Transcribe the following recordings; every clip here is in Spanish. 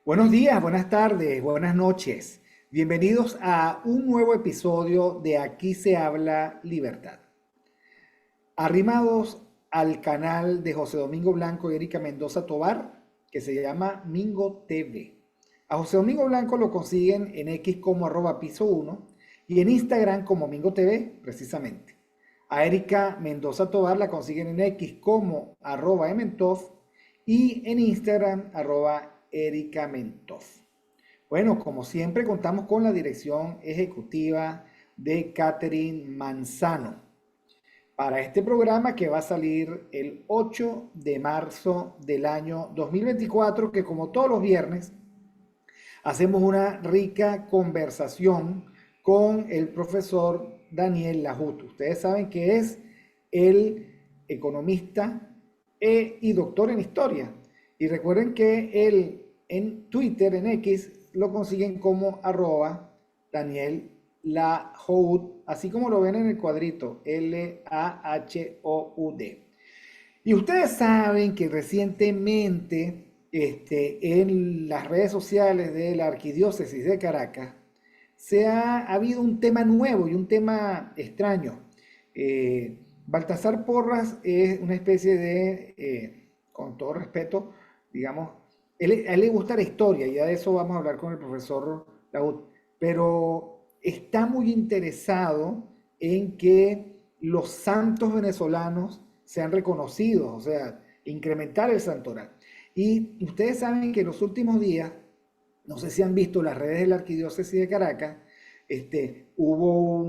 Buenos días, buenas tardes, buenas noches. Bienvenidos a un nuevo episodio de Aquí se habla libertad. Arrimados al canal de José Domingo Blanco y Erika Mendoza Tobar, que se llama Mingo TV. A José Domingo Blanco lo consiguen en X como @piso1 y en Instagram como Mingo TV, precisamente. A Erika Mendoza Tobar la consiguen en X como @ementov y en Instagram @ericamentof. Bueno, como siempre contamos con la dirección ejecutiva de Catherine Manzano para este programa que va a salir el 8 de marzo del año 2024, que como todos los viernes hacemos una rica conversación con el profesor Daniel Lajut. Ustedes saben que es el economista y doctor en historia. Y recuerden que él en Twitter, en X, lo consiguen como @Daniel Lahoud, así como lo ven en el cuadrito, Lahoud. Y ustedes saben que recientemente en las redes sociales de la Arquidiócesis de Caracas ha habido un tema nuevo y un tema extraño. Baltasar Porras es una especie de, con todo respeto, digamos, a él le gusta la historia, y ya de eso vamos a hablar con el profesor Laud, pero está muy interesado en que los santos venezolanos sean reconocidos, o sea, incrementar el santoral. Y ustedes saben que en los últimos días, no sé si han visto las redes de la Arquidiócesis de Caracas, hubo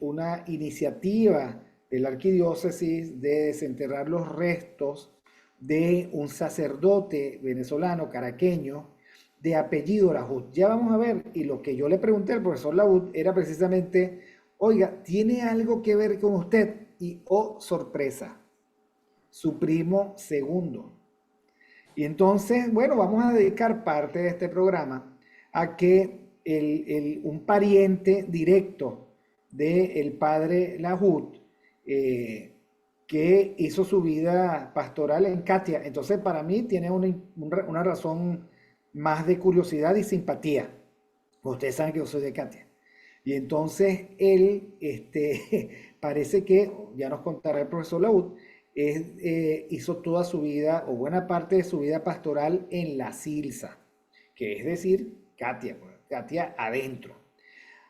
una iniciativa de la Arquidiócesis de desenterrar los restos de un sacerdote venezolano caraqueño de apellido Lahoud. Ya vamos a ver, y lo que yo le pregunté al profesor Lahoud era precisamente, oiga, ¿tiene algo que ver con usted? Y oh, sorpresa, su primo segundo. Y entonces, bueno, vamos a dedicar parte de este programa a que un pariente directo del padre Lahoud, que hizo su vida pastoral en Katia. Entonces, para mí tiene una razón más de curiosidad y simpatía. Ustedes saben que yo soy de Katia. Y entonces él, parece que, ya nos contará el profesor Laud, hizo toda su vida o buena parte de su vida pastoral en la Silsa, que es decir, Katia, pues, Katia adentro.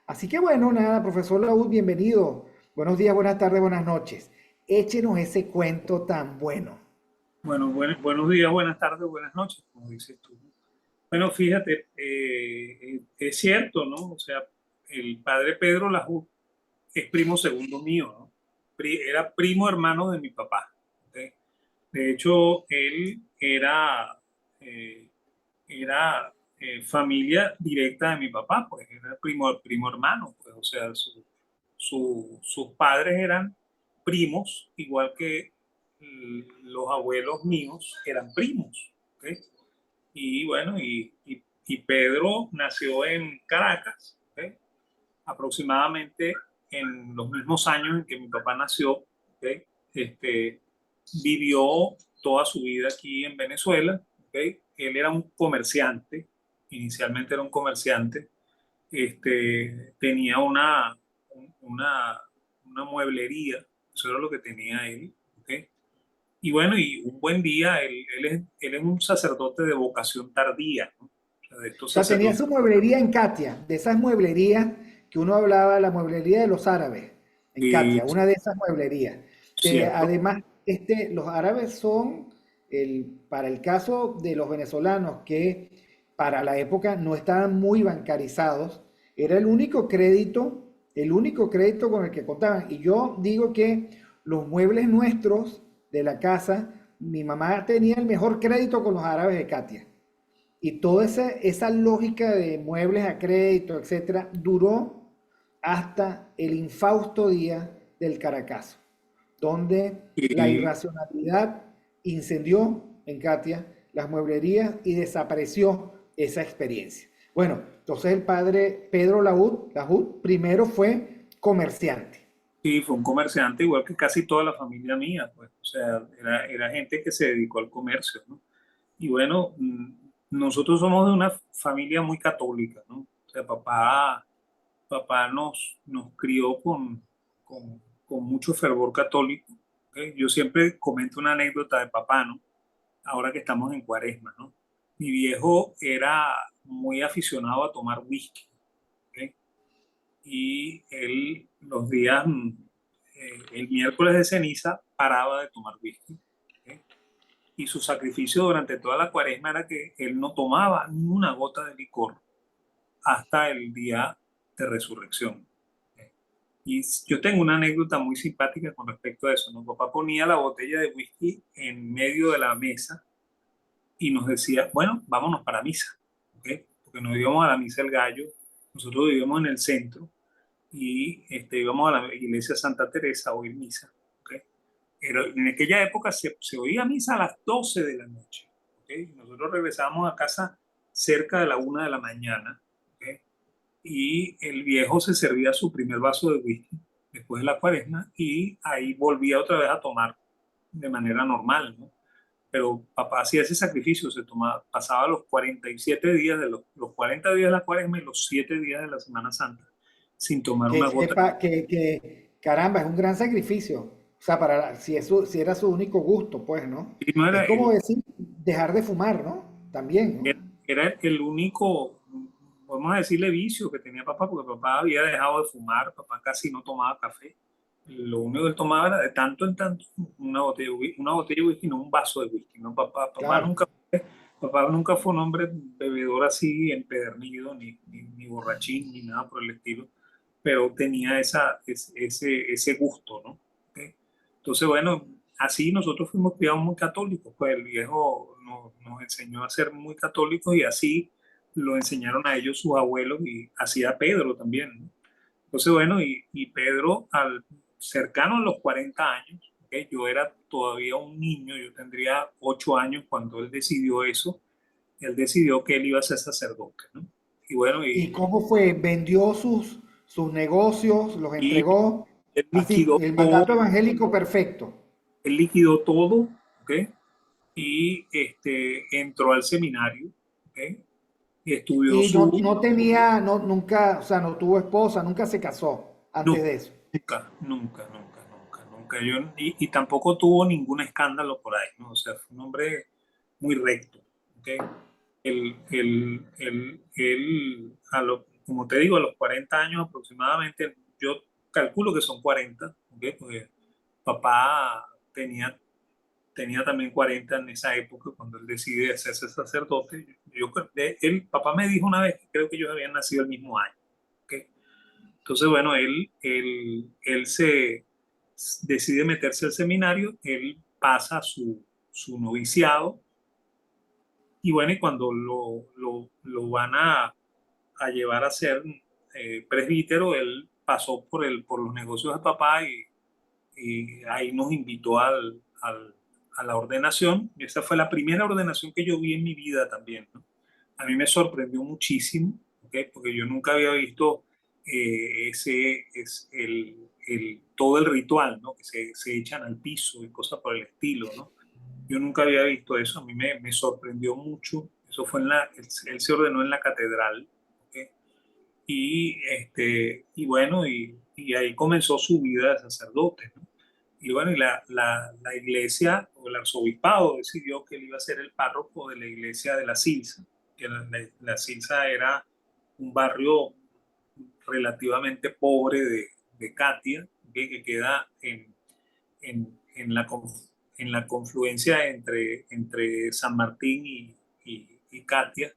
Así que bueno, nada, profesor Laud, bienvenido. Buenos días, buenas tardes, buenas noches. Échenos ese cuento tan bueno. Bueno, buenos días, buenas tardes, buenas noches, como dices tú. Bueno, fíjate, es cierto, ¿no? O sea, el padre Pedro Lajú es primo segundo mío, ¿no? Era primo hermano de mi papá. ¿Ok? De hecho, él eh, era familia directa de mi papá, pues era primo hermano, pues, o sea, sus padres eran primos, igual que los abuelos míos eran primos. ¿Ok? Y bueno, y Pedro nació en Caracas, ¿ok? Aproximadamente en los mismos años en que mi papá nació. ¿Ok? Este, Vivió toda su vida aquí en Venezuela. ¿Ok? Él era un comerciante, inicialmente era un comerciante. Tenía una, una mueblería, eso era lo que tenía él. ¿Ok? Y bueno, y un buen día, él es un sacerdote de vocación tardía, ¿no? O sea, de O estos sea, tenía sacerdotes su mueblería en Katia, de esas mueblerías que uno hablaba, la mueblería de los árabes, en que, Katia, una de esas mueblerías, que cierto, además los árabes son, para el caso de los venezolanos que para la época no estaban muy bancarizados, era el único crédito con el que contaban. Y yo digo que los muebles nuestros de la casa, mi mamá tenía el mejor crédito con los árabes de Katia. Y toda esa lógica de muebles a crédito, etcétera, duró hasta el infausto día del Caracazo, donde la que irracionalidad incendió en Katia las mueblerías y desapareció esa experiencia. Bueno, entonces el padre Pedro Lahoud primero fue comerciante. sí, fue un comerciante, igual que casi toda la familia mía, pues, o sea, era gente que se dedicó al comercio, ¿no? Y bueno, nosotros somos de una familia muy católica, ¿no? O sea, papá nos crió con mucho fervor católico. ¿Ok? Yo siempre comento una anécdota de papá, ¿no? Ahora que estamos en Cuaresma, ¿no? Mi viejo era muy aficionado a tomar whisky. ¿Ok? Y él los días, el miércoles de ceniza, paraba de tomar whisky. ¿Ok? Y su sacrificio durante toda la Cuaresma era que él no tomaba ni una gota de licor hasta el día de resurrección. Y yo tengo una anécdota muy simpática con respecto a eso, ¿no? Papá ponía la botella de whisky en medio de la mesa y nos decía, bueno, vámonos para misa, ¿ok? Porque nos íbamos a la misa del Gallo, nosotros vivíamos en el centro y íbamos a la iglesia Santa Teresa a oír misa, ¿ok? Pero en aquella época se oía misa a las 12 de la noche, ¿ok? Nosotros regresábamos a casa cerca de la 1 de la mañana, ¿ok? Y el viejo se servía su primer vaso de whisky después de la Cuaresma y ahí volvía otra vez a tomar de manera normal, ¿no? Pero papá hacía ese sacrificio, pasaba los 47 días los 40 días de la Cuaresma y los 7 días de la Semana Santa sin tomar Que una gota. sepa caramba, es un gran sacrificio. O sea, si era su único gusto, pues, ¿no? Y no Es era como decir, dejar de fumar, ¿no? También, ¿no? era el único, vamos a decirle, vicio que tenía papá, porque papá había dejado de fumar, papá casi no tomaba café. Lo único que él tomaba era de tanto en tanto una botella de whisky, no un vaso de whisky. ¿No? Claro. Papá nunca fue un hombre bebedor así, empedernido, ni borrachín, ni nada por el estilo, pero tenía ese gusto, ¿no? ¿Ok? Entonces, bueno, así nosotros fuimos criados muy católicos, pues el viejo nos enseñó a ser muy católicos y así lo enseñaron a ellos sus abuelos y así a Pedro también, ¿no? Entonces, bueno, y Pedro, cercano a los 40 años, ¿ok? Yo era todavía un niño, yo tendría 8 años cuando él decidió eso, él decidió que él iba a ser sacerdote, ¿no? Y bueno, ¿Y cómo fue? ¿Vendió sus negocios? ¿Los y entregó? él Así, liquidó el todo, mandato evangélico perfecto. él liquidó todo, ¿ok? Y entró al seminario, ¿ok? Y estudió Y no, su... no tenía, no, nunca, o sea, no tuvo esposa, nunca se casó antes No, de eso. nunca. Y tampoco tuvo ningún escándalo por ahí, ¿no? O sea, fue un hombre muy recto, ¿ok? Como te digo, a los 40 años aproximadamente, yo calculo que son 40, ¿ok? Porque papá tenía también 40 en esa época cuando él decide hacerse sacerdote. Papá me dijo una vez que creo que ellos habían nacido el mismo año, ¿ok? Entonces, bueno, él se decide meterse al seminario, él pasa su noviciado y bueno, y cuando lo van a llevar a ser presbítero, él pasó por los negocios de papá y ahí nos invitó a la ordenación. Y esa fue la primera ordenación que yo vi en mi vida también, ¿no? A mí me sorprendió muchísimo, ¿ok? Porque yo nunca había visto todo el ritual, ¿no? Que se echan al piso y cosas por el estilo, ¿no? Yo nunca había visto eso, a mí me sorprendió mucho. Eso fue él se ordenó en la catedral, ¿ok? Y bueno, y ahí comenzó su vida de sacerdote, ¿no? Y bueno, y la iglesia o el arzobispado decidió que él iba a ser el párroco de la iglesia de La Silsa, que la Silsa era un barrio relativamente pobre de Catia, que queda en la confluencia entre San Martín y Catia,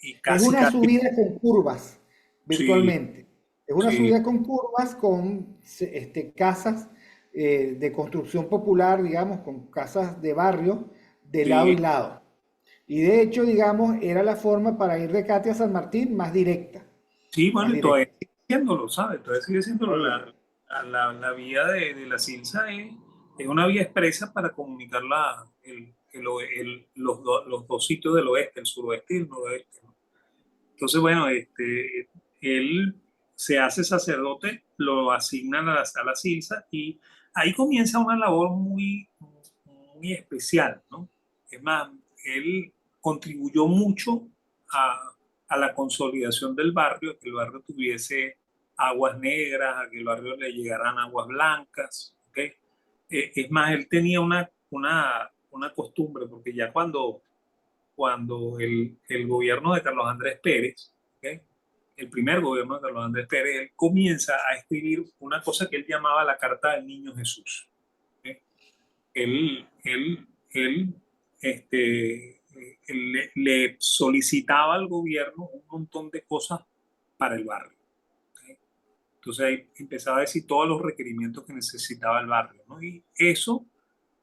y Es casi, una casi, subida con curvas, sí, virtualmente. Es una sí, subida con curvas con casas de construcción popular, digamos, con casas de barrio de lado sí, y lado. Y de hecho, digamos, era la forma para ir de Katia a San Martín más directa, sí, más bueno, y todavía directa. sigue siéndolo, ¿sabes? Todavía sigue siéndolo. Oye, La vía de la Silsa es una vía expresa para comunicar los dos sitios del oeste, el suroeste y el noroeste, ¿no? Entonces, bueno, él se hace sacerdote, lo asignan a la sala Silsa y ahí comienza una labor muy, muy especial, ¿no? Es más, él contribuyó mucho a la consolidación del barrio, que el barrio tuviese aguas negras, a que el barrio le llegaran aguas blancas. ¿Okay? Es más, él tenía una costumbre, porque ya cuando el gobierno de Carlos Andrés Pérez, ¿okay? El primer gobierno de Carlos Andrés Pérez, él comienza a escribir una cosa que él llamaba la Carta del Niño Jesús. ¿Okay? Él le solicitaba al gobierno un montón de cosas para el barrio. ¿Okay? Entonces ahí empezaba a decir todos los requerimientos que necesitaba el barrio, ¿no? Y eso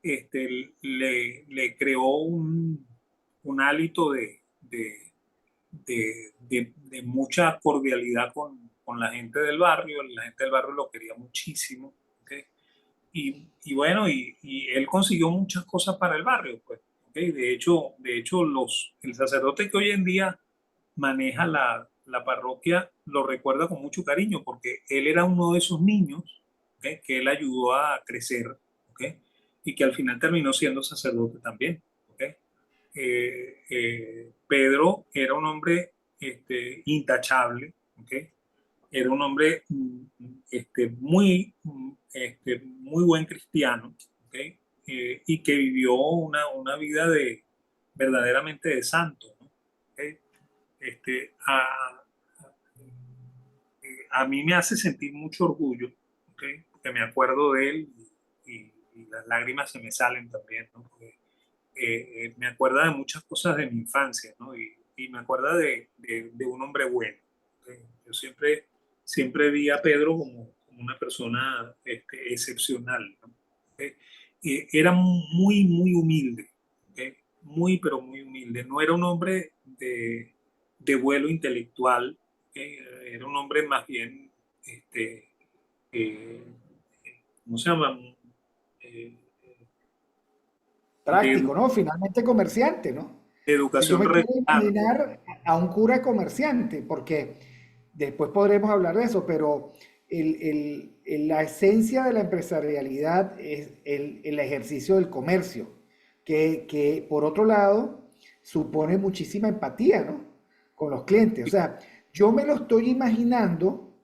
le creó un hálito de mucha cordialidad con la gente del barrio. La gente del barrio lo quería muchísimo. ¿Okay? Y bueno, y él consiguió muchas cosas para el barrio, pues. ¿Okay? De hecho el sacerdote que hoy en día maneja la parroquia lo recuerda con mucho cariño, porque él era uno de esos niños, ¿okay? Que él ayudó a crecer, ¿okay? Y que al final terminó siendo sacerdote también. ¿Okay? Pedro era un hombre intachable. ¿Okay? Era un hombre muy buen cristiano. ¿Okay? Y que vivió una vida verdaderamente de santo. ¿No? ¿Okay? Este, a, a mí me hace sentir mucho orgullo. ¿Okay? Porque me acuerdo de él y las lágrimas se me salen también, ¿no? Porque, me acuerda de muchas cosas de mi infancia, ¿no? Y me acuerda de un hombre bueno. ¿Okay? Yo siempre vi a Pedro como una persona excepcional, ¿no? ¿Okay? Era muy, muy humilde. ¿Okay? Muy, pero muy humilde. No era un hombre de vuelo intelectual. ¿Okay? Era un hombre más bien, eh, ¿cómo se llama? Eh, de Práctico, ¿no? Finalmente comerciante, ¿no? Si yo educación me quiero regular. imaginar a un cura comerciante, porque después podremos hablar de eso, pero la esencia de la empresarialidad es el ejercicio del comercio, que por otro lado supone muchísima empatía, ¿no? Con los clientes. O sea, yo me lo estoy imaginando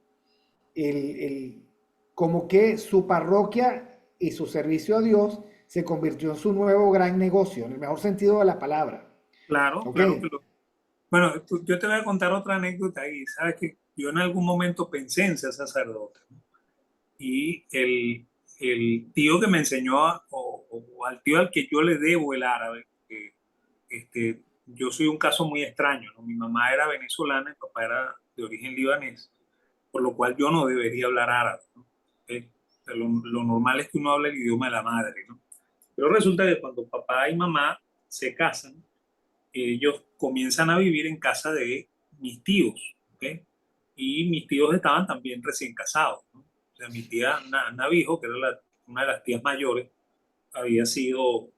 como que su parroquia y su servicio a Dios se convirtió en su nuevo gran negocio, en el mejor sentido de la palabra. Claro, ¿Ok? claro que lo. Bueno, yo te voy a contar otra anécdota y sabes que yo en algún momento pensé en ser sacerdote, ¿no? Y el tío que me enseñó, o al tío al que yo le debo el árabe, que yo soy un caso muy extraño, ¿no? Mi mamá era venezolana, mi papá era de origen libanés, por lo cual yo no debería hablar árabe, ¿no? ¿Okay? Lo normal es que uno hable el idioma de la madre, ¿no? Pero resulta que cuando papá y mamá se casan, ellos comienzan a vivir en casa de mis tíos. ¿Okay? Y mis tíos estaban también recién casados, ¿no? O sea, mi tía Navijo, que era una de las tías mayores, había sido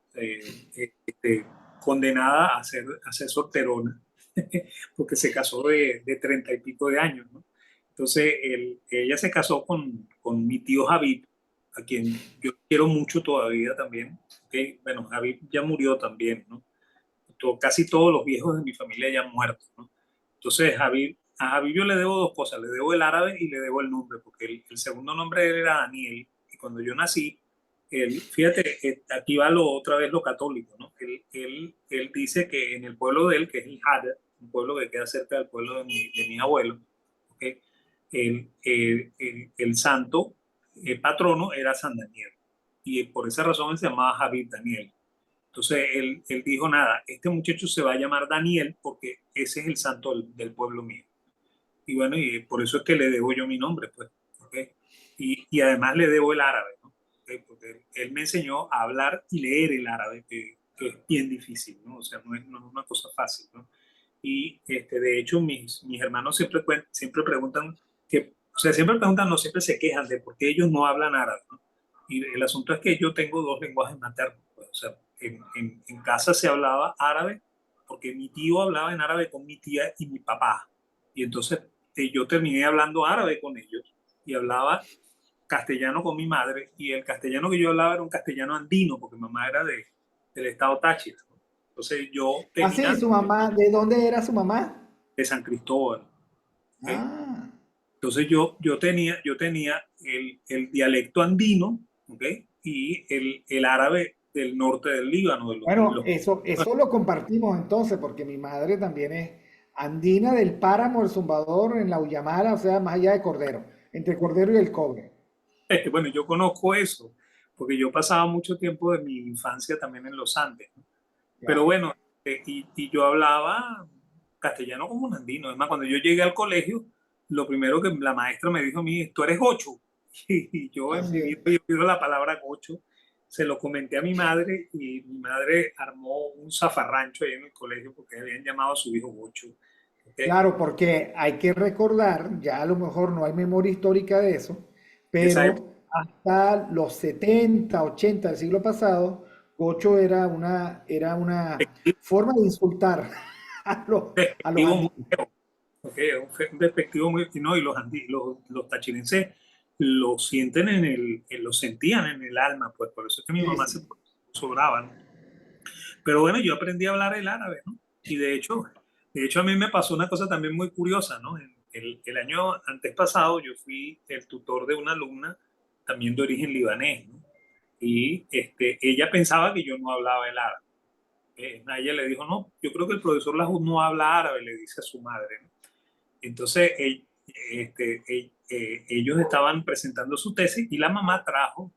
condenada a ser solterona porque se casó de 30 y pico de años, ¿no? Entonces, ella se casó con mi tío Javid, a quien yo quiero mucho todavía también. ¿Okay? Bueno, Javid ya murió también, ¿no? Casi todos los viejos de mi familia ya han muerto, ¿no? Entonces, a Javi yo le debo dos cosas, le debo el árabe y le debo el nombre, porque el segundo nombre de él era Daniel, y cuando yo nací, fíjate, aquí va otra vez lo católico, ¿no? Él dice que en el pueblo de él, que es el Hader, un pueblo que queda cerca del pueblo de mi abuelo, ¿okay? El santo patrono era San Daniel, y por esa razón él se llamaba Javi Daniel. Entonces él dijo, nada, este muchacho se va a llamar Daniel porque ese es el santo del pueblo mío. Y bueno, y por eso es que le debo yo mi nombre, pues. ¿Okay? Y además le debo el árabe, ¿no? ¿Okay? Porque él me enseñó a hablar y leer el árabe, que es bien difícil, ¿no? O sea, no es una cosa fácil, ¿no? Y de hecho mis hermanos siempre preguntan, o sea, siempre preguntan, no siempre se quejan de por qué ellos no hablan árabe, ¿no? Y el asunto es que yo tengo dos lenguajes maternos, pues. O sea, en casa se hablaba árabe porque mi tío hablaba en árabe con mi tía y mi papá. Y entonces yo terminé hablando árabe con ellos y hablaba castellano con mi madre, y el castellano que yo hablaba era un castellano andino porque mamá era del estado Táchira, ¿no? Entonces yo Ah, sí, tenía su mamá, ¿de dónde era su mamá? de San Cristóbal. ¿Ok? Ah, Entonces yo tenía el dialecto andino, ¿ok? Y el árabe del norte del Líbano, bueno, eso lo compartimos entonces, porque mi madre también es andina del páramo El Zumbador en la Ullamara, o sea, más allá de Cordero, entre Cordero y el Cobre. bueno, yo conozco eso, porque yo pasaba mucho tiempo de mi infancia también en los Andes, ¿no? Pero Ya. bueno, y yo hablaba castellano como un andino. Además, cuando yo llegué al colegio, lo primero que la maestra me dijo a mí es, tú eres gocho. Y yo en Así mi es. vida he oído la palabra gocho. Se lo comenté a mi madre y mi madre armó un zafarrancho ahí en el colegio porque habían llamado a su hijo gocho. ¿Ok? Claro, porque hay que recordar, ya a lo mejor no hay memoria histórica de eso, En esa época, pero hasta los 70, 80 del siglo pasado, gocho era una forma de insultar a los despectivo muy andinos. feo. ¿Ok? Un despectivo muy, no, y los tachirenses lo sienten lo sentían en el alma, pues por eso es que mi Sí, mamá sí. se sobraba, ¿no? Pero bueno, yo aprendí a hablar el árabe, ¿no? Y de hecho a mí me pasó una cosa también muy curiosa, ¿no? El año antes pasado yo fui el tutor de una alumna también de origen libanés, ¿no? Y ella pensaba que yo no hablaba el árabe. A ella le dijo, no, yo creo que el profesor Lajú no habla árabe, le dice a su madre, ¿no? Entonces, ellos estaban presentando su tesis y la mamá trajo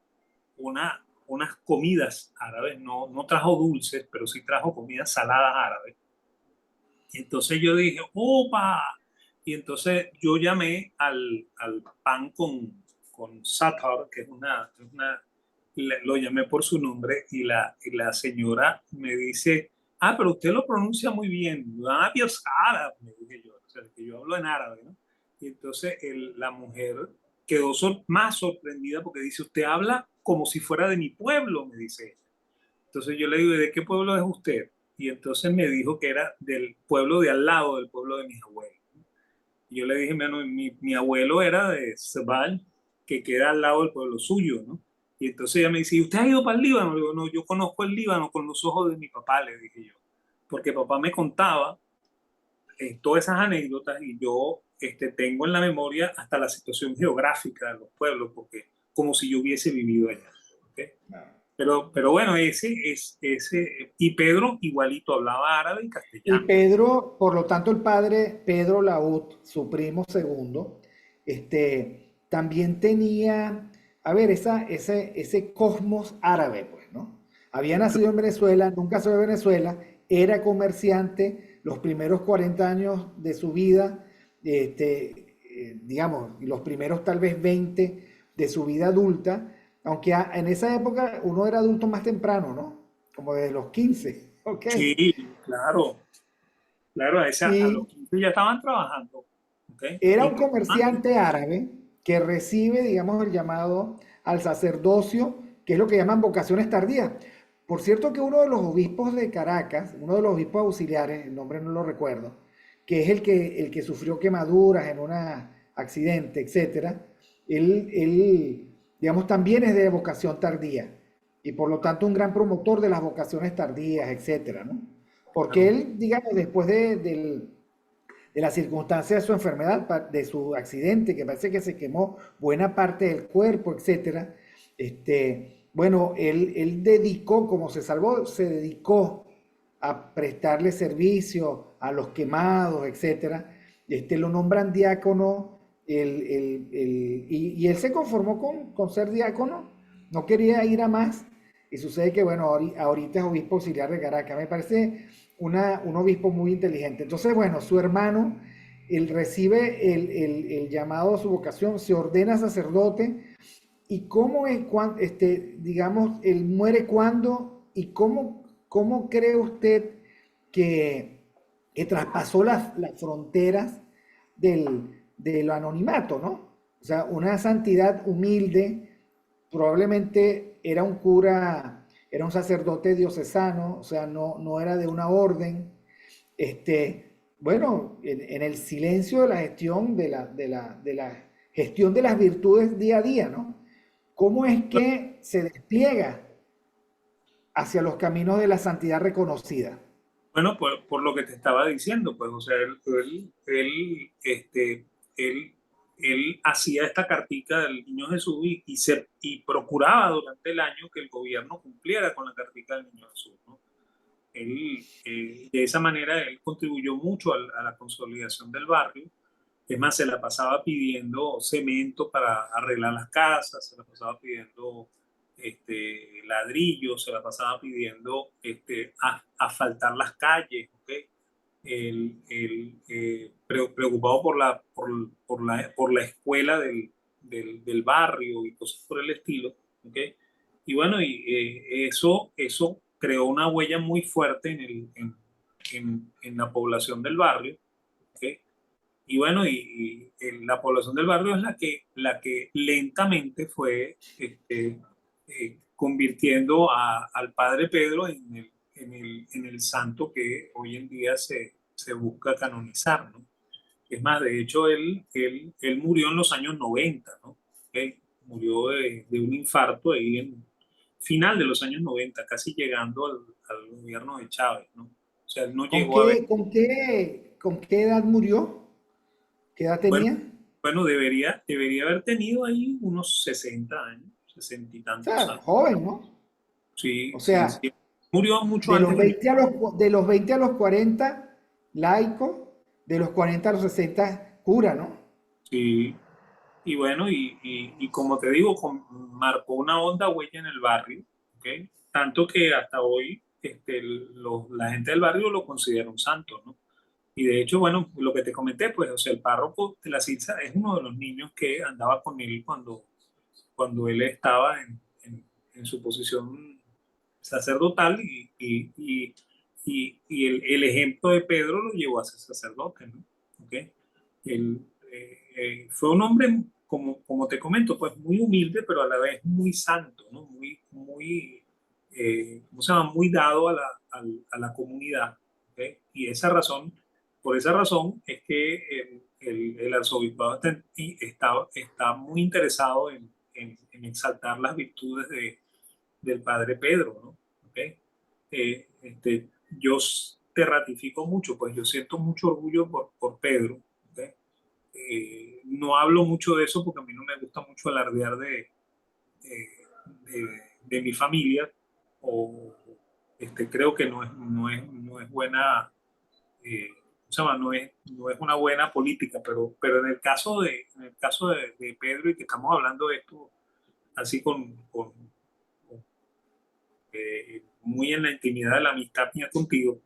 unas comidas árabes, no trajo dulces, pero sí trajo comidas saladas árabes. Y entonces yo dije, ¡opa! Y entonces yo llamé al pan con satar, que lo llamé por su nombre, y la señora me dice, ah, pero usted lo pronuncia muy bien, ah, Dios árabe, me dije yo, o sea, que yo hablo en árabe, ¿no? Y entonces la mujer quedó más sorprendida porque dice, usted habla como si fuera de mi pueblo, me dice. Entonces yo le digo, ¿de qué pueblo es usted? Y entonces me dijo que era del pueblo de al lado del pueblo de mis abuelos. Y yo le dije, bueno, mi abuelo era de Sebal, que queda al lado del pueblo suyo, ¿no? Y entonces ella me dice, ¿y usted ha ido para el Líbano? Le digo, no, yo conozco el Líbano con los ojos de mi papá, le dije yo. Porque papá me contaba todas esas anécdotas y yo tengo en la memoria hasta la situación geográfica de los pueblos, porque como si yo hubiese vivido allá. ¿Ok? Pero bueno, y Pedro igualito hablaba árabe y Y castellano. Pedro, por lo tanto, el padre Pedro Laúd, su primo segundo, también tenía, a ver, ese cosmos árabe, pues, ¿no? Había nacido en Venezuela, nunca se de Venezuela, era comerciante los primeros 40 años de su vida, digamos, y los primeros tal vez 20 de su vida adulta, aunque en esa época uno era adulto más temprano, ¿no? Como desde los 15, ¿ok? Sí, claro, claro, a los Y 15 ya estaban trabajando. ¿Ok? era un Importante. comerciante árabe que recibe, digamos, el llamado al sacerdocio, que es lo que llaman vocaciones tardías. Por cierto que uno de los obispos de Caracas, uno de los obispos auxiliares, el nombre no lo recuerdo, que es el que sufrió quemaduras en un accidente, etcétera, él, digamos, también es de vocación tardía y por lo tanto un gran promotor de las vocaciones tardías, etcétera, ¿no? Porque Claro. él, digamos, después de la circunstancia de su enfermedad, de su accidente, que parece que se quemó buena parte del cuerpo, etcétera. Bueno, él dedicó, como se salvó, se dedicó a prestarle servicio a los quemados, etcétera. Lo nombran diácono y él se conformó con ser diácono, no quería ir a más. Y sucede que, bueno, ahorita es obispo auxiliar de Caracas. Me parece un obispo muy inteligente. Entonces, bueno, su hermano, él recibe el llamado a su vocación, se ordena sacerdote. ¿Y cómo es, digamos, él muere cuándo y cómo cree usted que, que traspasó las fronteras del anonimato, ¿no? O sea, una santidad humilde, probablemente era un cura, era un sacerdote diocesano, o sea, no era de una orden, bueno, en el silencio de la gestión de la gestión de las virtudes día a día, ¿no? ¿Cómo es que se despliega hacia los caminos de la santidad reconocida? Bueno, por lo que te estaba diciendo, pues, o sea, él, él hacía esta cartica del Niño Jesús y procuraba durante el año que el gobierno cumpliera con la cartica del Niño Jesús, ¿no? De esa manera, él contribuyó mucho a la consolidación del barrio. Es más, se la pasaba pidiendo cemento para arreglar las casas, se la pasaba pidiendo ladrillos, se la pasaba pidiendo asfaltar las calles, ¿ok? Preocupado por la escuela del barrio y cosas por el estilo, ¿ok? Y bueno, eso creó una huella muy fuerte en la población del barrio, ¿ok? Y bueno, la población del barrio es la que lentamente fue convirtiendo al padre Pedro en el santo que hoy en día se busca canonizar, ¿no? Es más, de hecho, él murió en los años 90, ¿no? ¿Ok? Murió de un infarto ahí en final de los años 90, casi llegando al gobierno de Chávez, ¿no? O sea, él no ¿Con llegó a ver. qué, con qué edad murió? ¿Qué edad Bueno, tenía? bueno, debería haber tenido ahí unos 60 años, 60 y O tantos sea, años. joven, ¿no? Sí, O sí, sea, sí. Murió mucho de antes los de mi. 20 a los 40, laico, de los 40 a los 60, cura, ¿no? Sí, y bueno, y como te digo, marcó una honda huella en el barrio, ¿ok? Tanto que hasta hoy la gente del barrio lo considera un santo, ¿no? Y de hecho, bueno, lo que te comenté, pues, o sea, el párroco de la Silsa es uno de los niños que andaba con él cuando él estaba en su posición sacerdotal y el ejemplo de Pedro lo llevó a ser sacerdote, ¿no? ¿Ok? Él, fue un hombre, como te comento, pues muy humilde, pero a la vez muy santo, ¿no? ¿Cómo se llama? Muy dado a la comunidad, ¿ok? Por esa razón es que el arzobispado está muy interesado en exaltar las virtudes del padre Pedro, ¿no? ¿Ok? Te ratifico mucho, pues yo siento mucho orgullo por Pedro, ¿ok? No hablo mucho de eso porque a mí no me gusta mucho alardear de mi familia, o creo que no es buena, ¿cómo se llama? No es una buena política, pero en el caso de Pedro, y que estamos hablando de esto así muy en la intimidad de la amistad mía contigo,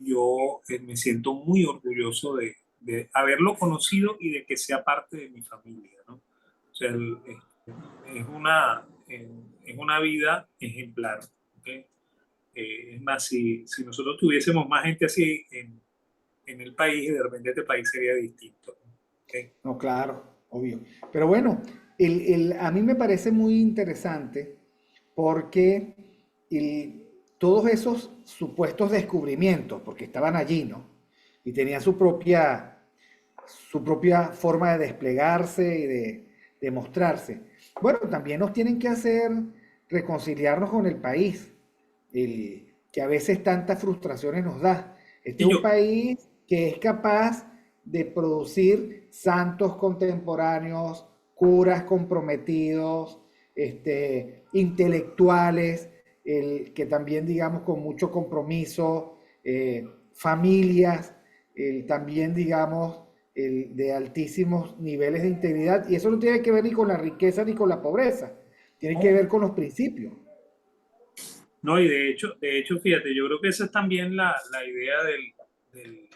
yo me siento muy orgulloso de haberlo conocido y de que sea parte de mi familia, ¿no? O sea, es una vida ejemplar, ¿ok? Es más, si nosotros tuviésemos más gente así en el país, de repente este país sería distinto, ¿ok? No, claro, obvio. Pero bueno, a mí me parece muy interesante porque todos esos supuestos descubrimientos, porque estaban allí, ¿no? Y tenían su propia forma de desplegarse y de mostrarse. Bueno, también nos tienen que hacer reconciliarnos con el país, que a veces tantas frustraciones nos da. Este Y es un yo, país que es capaz de producir santos contemporáneos, curas comprometidos, intelectuales, que también, digamos, con mucho compromiso, familias, también, digamos, de altísimos niveles de integridad. Y eso no tiene que ver ni con la riqueza ni con la pobreza, tiene que no, ver con los principios. no, y de hecho, fíjate, yo creo que esa es también la idea del,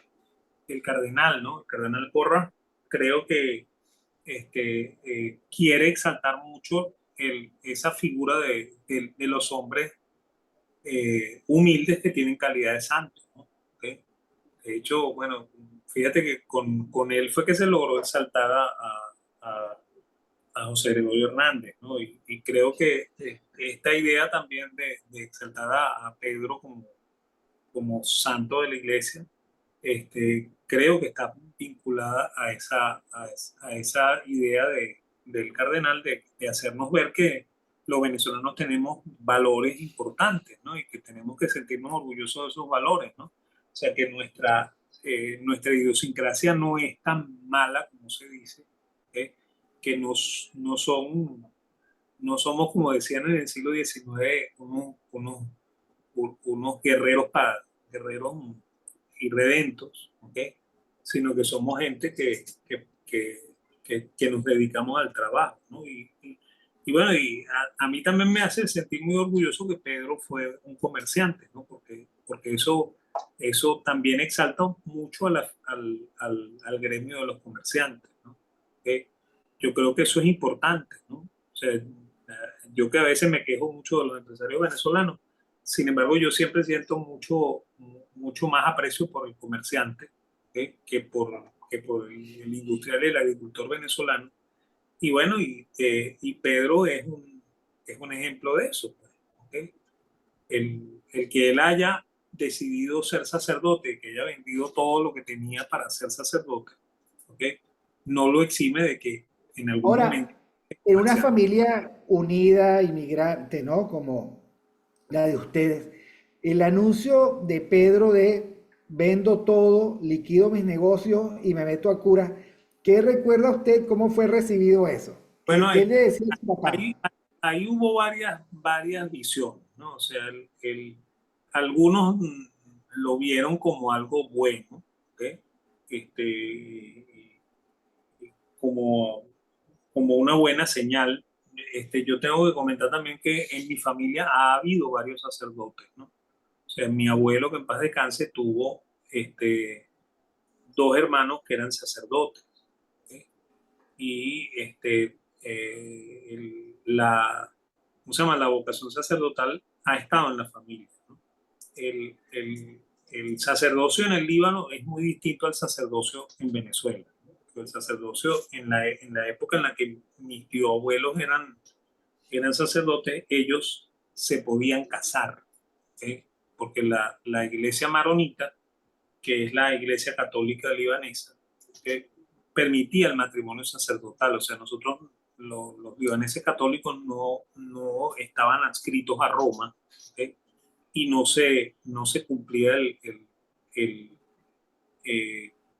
del cardenal, ¿no? El cardenal Porra, creo que quiere exaltar mucho esa figura de los hombres humildes que tienen calidad de santos, ¿no? ¿Ok? De hecho, bueno, fíjate que con él fue que se logró exaltar a- a José Gregorio Hernández, ¿no? Y creo que esta idea también de exaltar a Pedro como santo de la iglesia, creo que está vinculada a esa idea del cardenal de hacernos ver los venezolanos tenemos valores importantes, ¿no? Y que tenemos que sentirnos orgullosos de esos valores, ¿no? O sea, que nuestra idiosincrasia no es tan mala como se dice, ¿eh? Que no somos, como decían en el siglo XIX, unos guerreros, guerreros irredentos, ¿ok? Sino que somos gente que nos dedicamos al trabajo, ¿no? Y bueno, a mí también me hace sentir muy orgulloso que Pedro fue un comerciante, ¿no? Porque eso también exalta mucho al gremio de los comerciantes, ¿no? ¿Ok? Yo creo que eso es importante, ¿no? O sea, yo que a veces me quejo mucho de los empresarios venezolanos, sin embargo, yo siempre siento mucho más aprecio por el comerciante, ¿eh? que por el industrial y el agricultor venezolano. Y bueno, y Pedro es un ejemplo de eso, pues, ¿ok? El que él haya decidido ser sacerdote, que haya vendido todo lo que tenía para ser sacerdote, ¿ok? No lo exime de que en algún Ahora, momento en una comerciante. familia unida, inmigrante, ¿no? Como la de ustedes, el anuncio de Pedro de vendo todo, liquido mis negocios y me meto a cura, ¿qué recuerda usted cómo fue recibido eso? Bueno, ¿Qué le decía a su papá? ahí, ahí hubo varias visiones, ¿no? O sea, algunos lo vieron como algo bueno, ¿ok? Este, como una buena señal. Yo tengo que comentar también que en mi familia ha habido varios sacerdotes, ¿no? O sea, mi abuelo, que en paz descanse, tuvo dos hermanos que eran sacerdotes, ¿ok? Y ¿cómo se llama? La vocación sacerdotal ha estado en la familia, ¿no? El, el- el sacerdocio en el Líbano es muy distinto al sacerdocio en Venezuela, ¿no? El sacerdocio en la época en la que mis tíos abuelos eran sacerdotes, ellos se podían casar, ¿eh? Porque la iglesia maronita, que es la iglesia católica libanesa, que permitía el matrimonio sacerdotal. O sea, nosotros, los libaneses católicos, no estaban adscritos a Roma, ¿ok? Y no se cumplía el,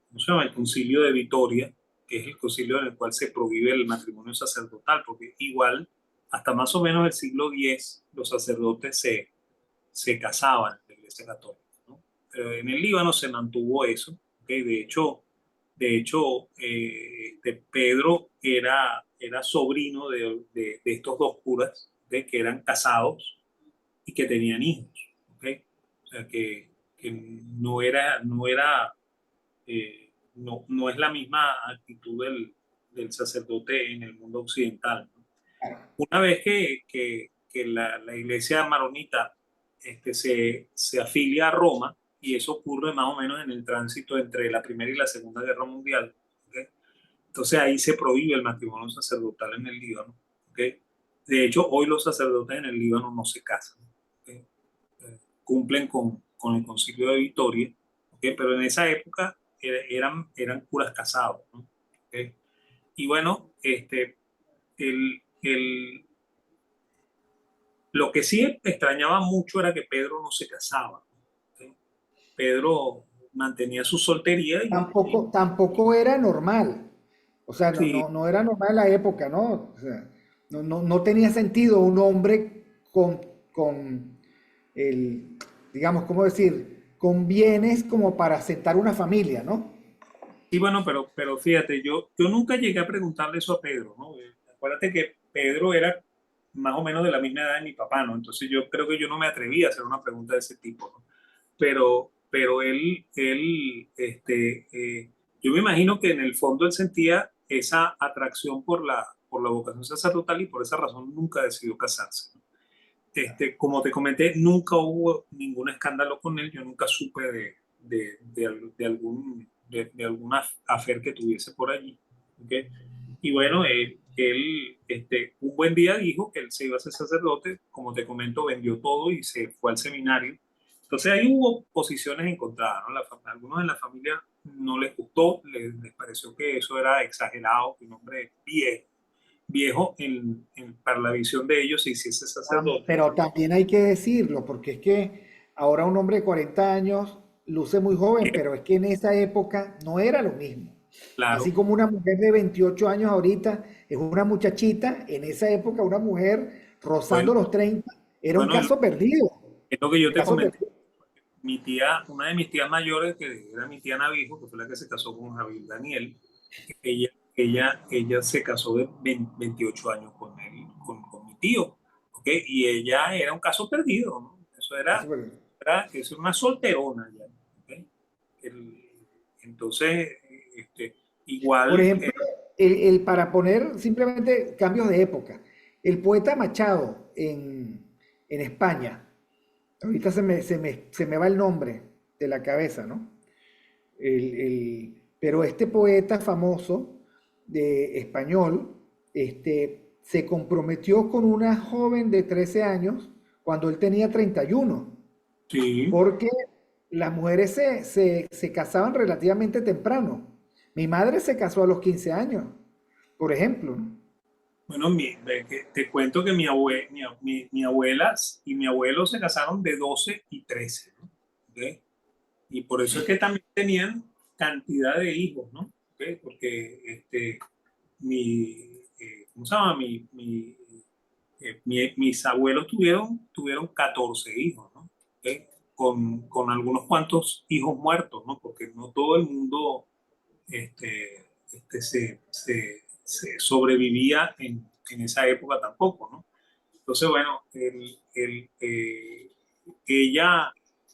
¿cómo se llama? El concilio de Vitoria, que es el concilio en el cual se prohíbe el matrimonio sacerdotal, porque igual, hasta más o menos el siglo X, los sacerdotes se casaban en la iglesia católica, ¿no? Pero en el Líbano se mantuvo eso, ¿ok? De hecho, Pedro era sobrino de estos dos curas, ¿ok? Que eran casados y que tenían hijos, ¿ok? O sea, que no es la misma actitud del sacerdote en el mundo occidental, ¿no? Una vez que la iglesia maronita se afilia a Roma, y eso ocurre más o menos en el tránsito entre la Primera y la Segunda Guerra Mundial, ¿ok? Entonces ahí se prohíbe el matrimonio sacerdotal en el Líbano, ¿ok? De hecho, hoy los sacerdotes en el Líbano no se casan, ¿ok? Cumplen con el concilio de Vitoria, ¿ok? Pero en esa época eran curas casados, ¿no? ¿Ok? Y bueno, el, lo que sí extrañaba mucho era que Pedro no se casaba, ¿sí? Pedro mantenía su soltería Tampoco era normal. O sea, sí, no era normal en la época, ¿no? O sea, no tenía sentido un hombre con el, digamos, ¿cómo decir? Con bienes como para aceptar una familia, ¿no? sí, bueno, pero fíjate, yo nunca llegué a preguntarle eso a Pedro, ¿no? Acuérdate que Pedro era más o menos de la misma edad de mi papá, ¿no? Entonces yo creo que yo no me atreví a hacer una pregunta de ese tipo, ¿no? Pero yo me imagino que en el fondo él sentía esa atracción por la vocación sacerdotal y por esa razón nunca decidió casarse, ¿no? Como te comenté, nunca hubo ningún escándalo con él, yo nunca supe de alguna afer que tuviese por allí, ¿ok? Y bueno, un buen día dijo que él se iba a ser sacerdote, como te comento, vendió todo y se fue al seminario. Entonces ahí hubo posiciones encontradas, ¿no? Algunos en la familia no les gustó, les pareció que eso era exagerado, que un hombre viejo viejo para la visión de ellos se hiciese sacerdote. Pero también hay que decirlo, porque es que ahora un hombre de 40 años luce muy joven, pero es que en esa época no era lo mismo. Así Claro, como una mujer de 28 años ahorita es una muchachita, en esa época una mujer bueno, rozando los 30 era un bueno, caso perdido. es lo que yo Un te caso comenté. perdido. Mi tía, una de mis tías mayores, que era mi tía Navijo, que fue la que se casó con Javier Daniel, ella se casó de 28 años con él, con mi tío, ¿ok? Y ella era un caso perdido, ¿no? Eso Caso era, perdido. eso era una solterona ya, ¿ok? El- entonces, este, Por igual, ejemplo, para poner simplemente cambios de época, el poeta Machado en España, ahorita se me va el nombre de la cabeza, ¿no? Pero este poeta famoso de español, se comprometió con una joven de 13 años cuando él tenía 31, sí, porque las mujeres se casaban relativamente temprano. Mi madre se casó a los 15 años, por ejemplo, ¿no? bueno, te cuento que mi abuela y mi abuelo se casaron de 12 y 13, ¿no? ¿Ok? Y por eso es que también tenían cantidad de hijos, ¿no? ¿Ok? Porque ¿cómo se llama? Mis abuelos tuvieron 14 hijos, ¿no? ¿Ok? Con algunos cuantos hijos muertos, ¿no? Porque no todo el mundo se sobrevivía en esa época tampoco, ¿no? Entonces, bueno, ella,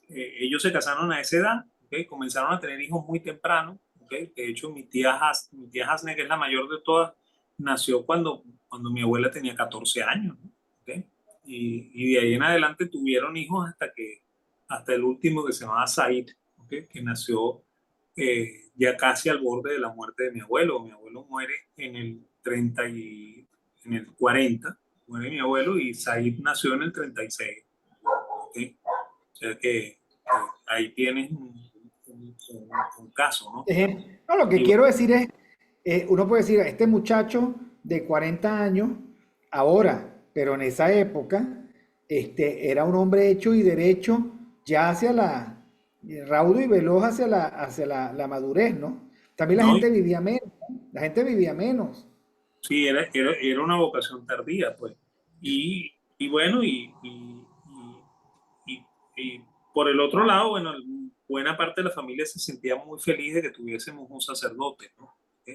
ellos se casaron a esa edad, ¿ok? Comenzaron a tener hijos muy temprano, ¿ok? De hecho, mi tía Hasne, que es la mayor de todas, nació cuando mi abuela tenía 14 años, ¿no? ¿Ok? Y de ahí en adelante tuvieron hijos hasta el último que se llamaba Said, ¿ok? Que nació ya casi al borde de la muerte de mi abuelo. Mi abuelo muere en el 40, muere mi abuelo y Said nació en el 36. ¿Ok? O sea que ahí tienes un caso, ¿no? No, lo que Y bueno, quiero decir es, uno puede decir, este muchacho de 40 años, ahora, pero en esa época, era un hombre hecho y derecho, ya hacia raudo y veloz hacia la madurez, ¿no? También la no, gente vivía menos, ¿no? La gente vivía menos. sí, era una vocación tardía, pues. Y bueno, y- y por el otro lado, bueno, buena parte de la familia se sentía muy feliz de que tuviésemos un sacerdote, ¿no? ¿Ok?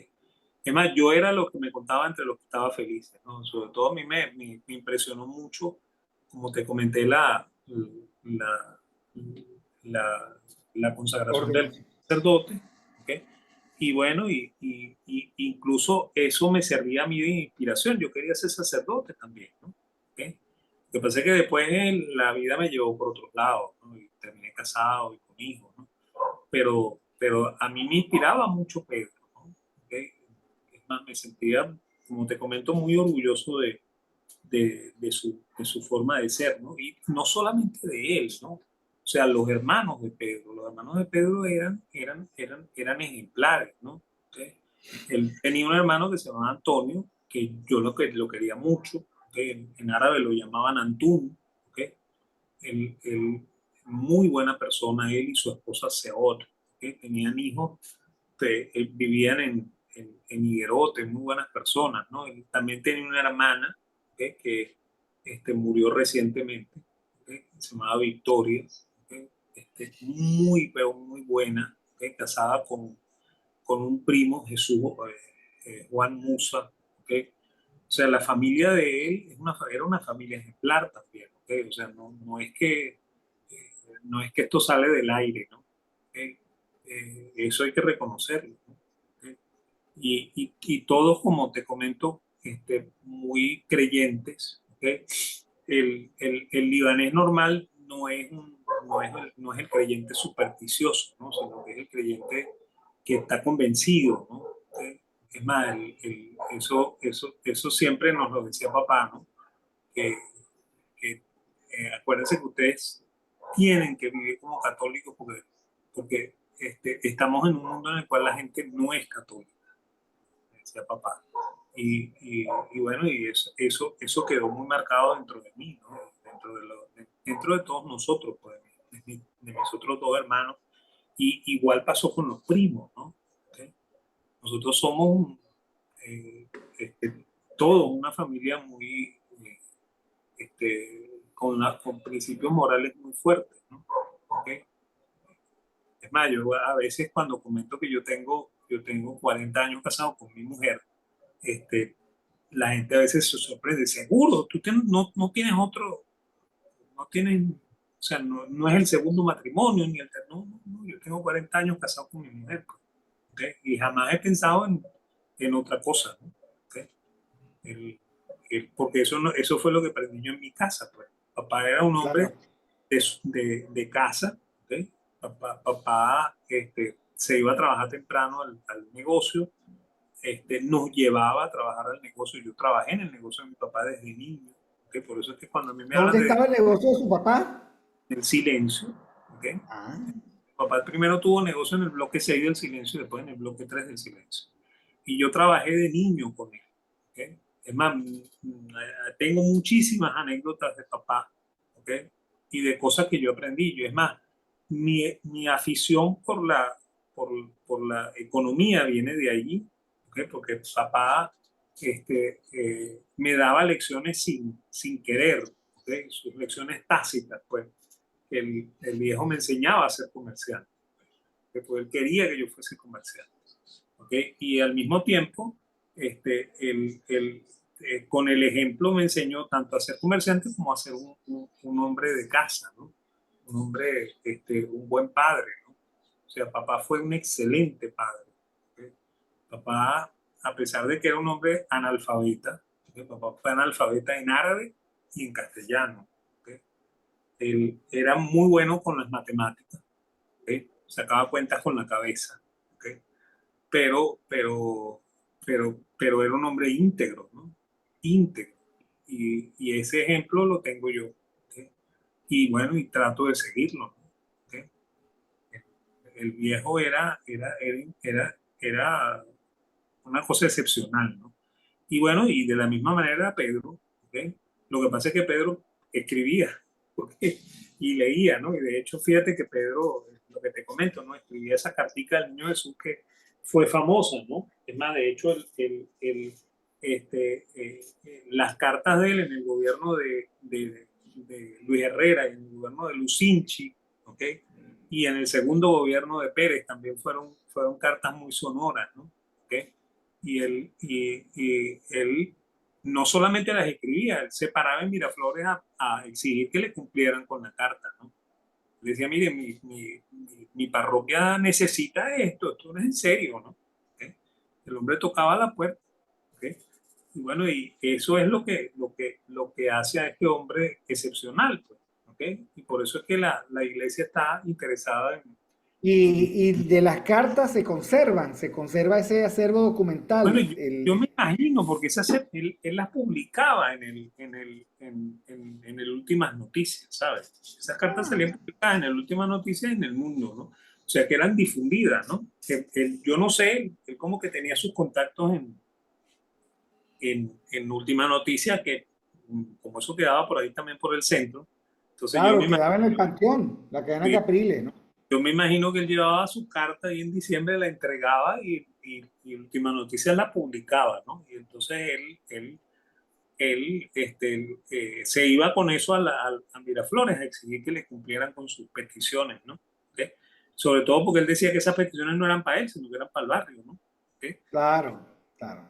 Es más, yo era lo que me contaba entre los que estaba feliz, ¿no? Sobre todo a mí me impresionó mucho, como te comenté, la, la, la consagración del Ordenación. sacerdote, ¿ok? Y bueno, incluso eso me servía a mí de inspiración. Yo quería ser sacerdote también, ¿no? ¿Ok? Lo que pasa es que después la vida me llevó por otros lados, ¿no? Y terminé casado y con hijos, ¿no? Pero a mí me inspiraba mucho Pedro, ¿no? ¿Ok? Es más, me sentía, como te comento, muy orgulloso de su forma de ser, ¿no? Y no solamente de él, ¿no? O sea, los hermanos de Pedro eran ejemplares, ¿no? ¿Ok? Él tenía un hermano que se llamaba Antonio, que yo lo quería mucho, ¿ok? En árabe lo llamaban Antún, ¿ok? Él, muy buena persona, él y su esposa Seot, ¿ok? Tenían hijos que vivían en Higuerote, muy buenas personas, ¿no? Él también tenía una hermana, ¿ok? Que murió recientemente, ¿ok? Se llamaba Victoria, ¿ok? Muy, pero muy buena, ¿ok? Casada con un primo, Jesús, Juan Musa, ¿ok? O sea, la familia de él era una familia ejemplar también, ¿ok? O sea, no es que esto sale del aire, ¿no? ¿Ok? Eso hay que reconocerlo, ¿no? ¿Ok? Y todos, como te comento, muy creyentes, ¿ok? El libanés normal no es el creyente supersticioso, ¿no? Sino que es el creyente que está convencido, ¿no? ¿Ok? Es más, eso siempre nos lo decía papá, ¿no? Que acuérdense que ustedes tienen que vivir como católicos porque estamos en un mundo en el cual la gente no es católica, decía papá. y bueno, y eso quedó muy marcado dentro de mí, ¿no? Dentro de todos nosotros, pues, de mis otros dos hermanos. Y igual pasó con los primos, ¿no? ¿Ok? Nosotros somos eh, este, todos una familia muy, con principios morales muy fuertes, ¿no? ¿Ok? Es más, yo a veces cuando comento que yo tengo 40 años casado con mi mujer, este, la gente a veces se sorprende. Seguro, no tienes otro, no tienes, o sea, no es el segundo matrimonio, ni no, yo tengo 40 años casado con mi mujer, pues, ¿ok? Y jamás he pensado en otra cosa, ¿no? ¿Ok? El- porque eso fue lo que aprendí yo en mi casa, pues. Papá era un hombre Claro. de casa, ¿ok? Papá se iba a trabajar temprano al negocio, nos llevaba a trabajar al negocio. Yo trabajé en el negocio de mi papá desde niño, ¿ok? Por eso es que cuando a mí me hablan ¿Dónde de estaba el negocio de su papá? del silencio, ¿ok? Ah, Papá primero tuvo negocio en el bloque 6 del silencio y después en el bloque 3 del silencio. Y yo trabajé de niño con él, ¿ok? Es más, tengo muchísimas anécdotas de papá, ¿ok? Y de cosas que yo aprendí. Es más, mi afición por, por la economía viene de allí, ¿ok? Porque papá me daba lecciones sin querer, ¿ok? Sus lecciones tácitas, pues. El viejo me enseñaba a ser comerciante, ¿ok? Pues él quería que yo fuese comerciante, ¿ok? Y al mismo tiempo, con el ejemplo me enseñó tanto a ser comerciante como a ser un hombre de casa, ¿no? Un hombre, un buen padre, ¿no? O sea, papá fue un excelente padre, ¿ok? Papá, a pesar de que era un hombre analfabeta, ¿ok? Papá fue analfabeta en árabe y en castellano, ¿ok? Él era muy bueno con las matemáticas, ¿ok? Sacaba cuentas con la cabeza, ¿ok? Pero era un hombre íntegro, ¿no? Íntegro. Y ese ejemplo lo tengo yo, ¿ok? Y bueno, y trato de seguirlo, ¿no? ¿Ok? El viejo era una cosa excepcional, ¿no? Y bueno, y de la misma manera Pedro, ¿ok? Lo que pasa es que Pedro escribía, ¿ok? Y leía, ¿no? Y de hecho, fíjate que Pedro, lo que te comento, ¿no? Escribía esa cartica al niño Jesús que fue famosa, ¿no? Es más, de hecho, las cartas de él en el gobierno de Luis Herrera, en el gobierno de Lucinchi, ¿ok? Y en el segundo gobierno de Pérez también fueron cartas muy sonoras, ¿no? ¿Ok? Y él no solamente las escribía, él se paraba en Miraflores a exigir que le cumplieran con la carta, ¿no? Le decía, mire, mi parroquia necesita esto no es en serio, ¿no? ¿Ok? El hombre tocaba la puerta, ¿ok? Y bueno, y eso es lo que hace a este hombre excepcional, pues, ¿ok? Y por eso es que la iglesia está interesada y de las cartas se conserva ese acervo documental. bueno, yo me imagino, porque él las publicaba en el Últimas Noticias, ¿sabes? Esas cartas Ah, salían publicadas en el Últimas Noticias en el mundo, ¿no? O sea, que eran difundidas, ¿no? Yo no sé, él como que tenía sus contactos en Últimas Noticias, que como eso quedaba por ahí también por el centro, entonces claro, quedaba en el Panteón, la cadena Capriles, ¿no? yo me imagino que él llevaba su carta y en diciembre la entregaba y Última Noticias la publicaba, ¿no? Y entonces él se iba con eso a Miraflores a exigir que le cumplieran con sus peticiones, ¿no? ¿Ok? Sobre todo porque él decía que esas peticiones no eran para él, sino que eran para el barrio, ¿no? ¿Ok? Claro, claro.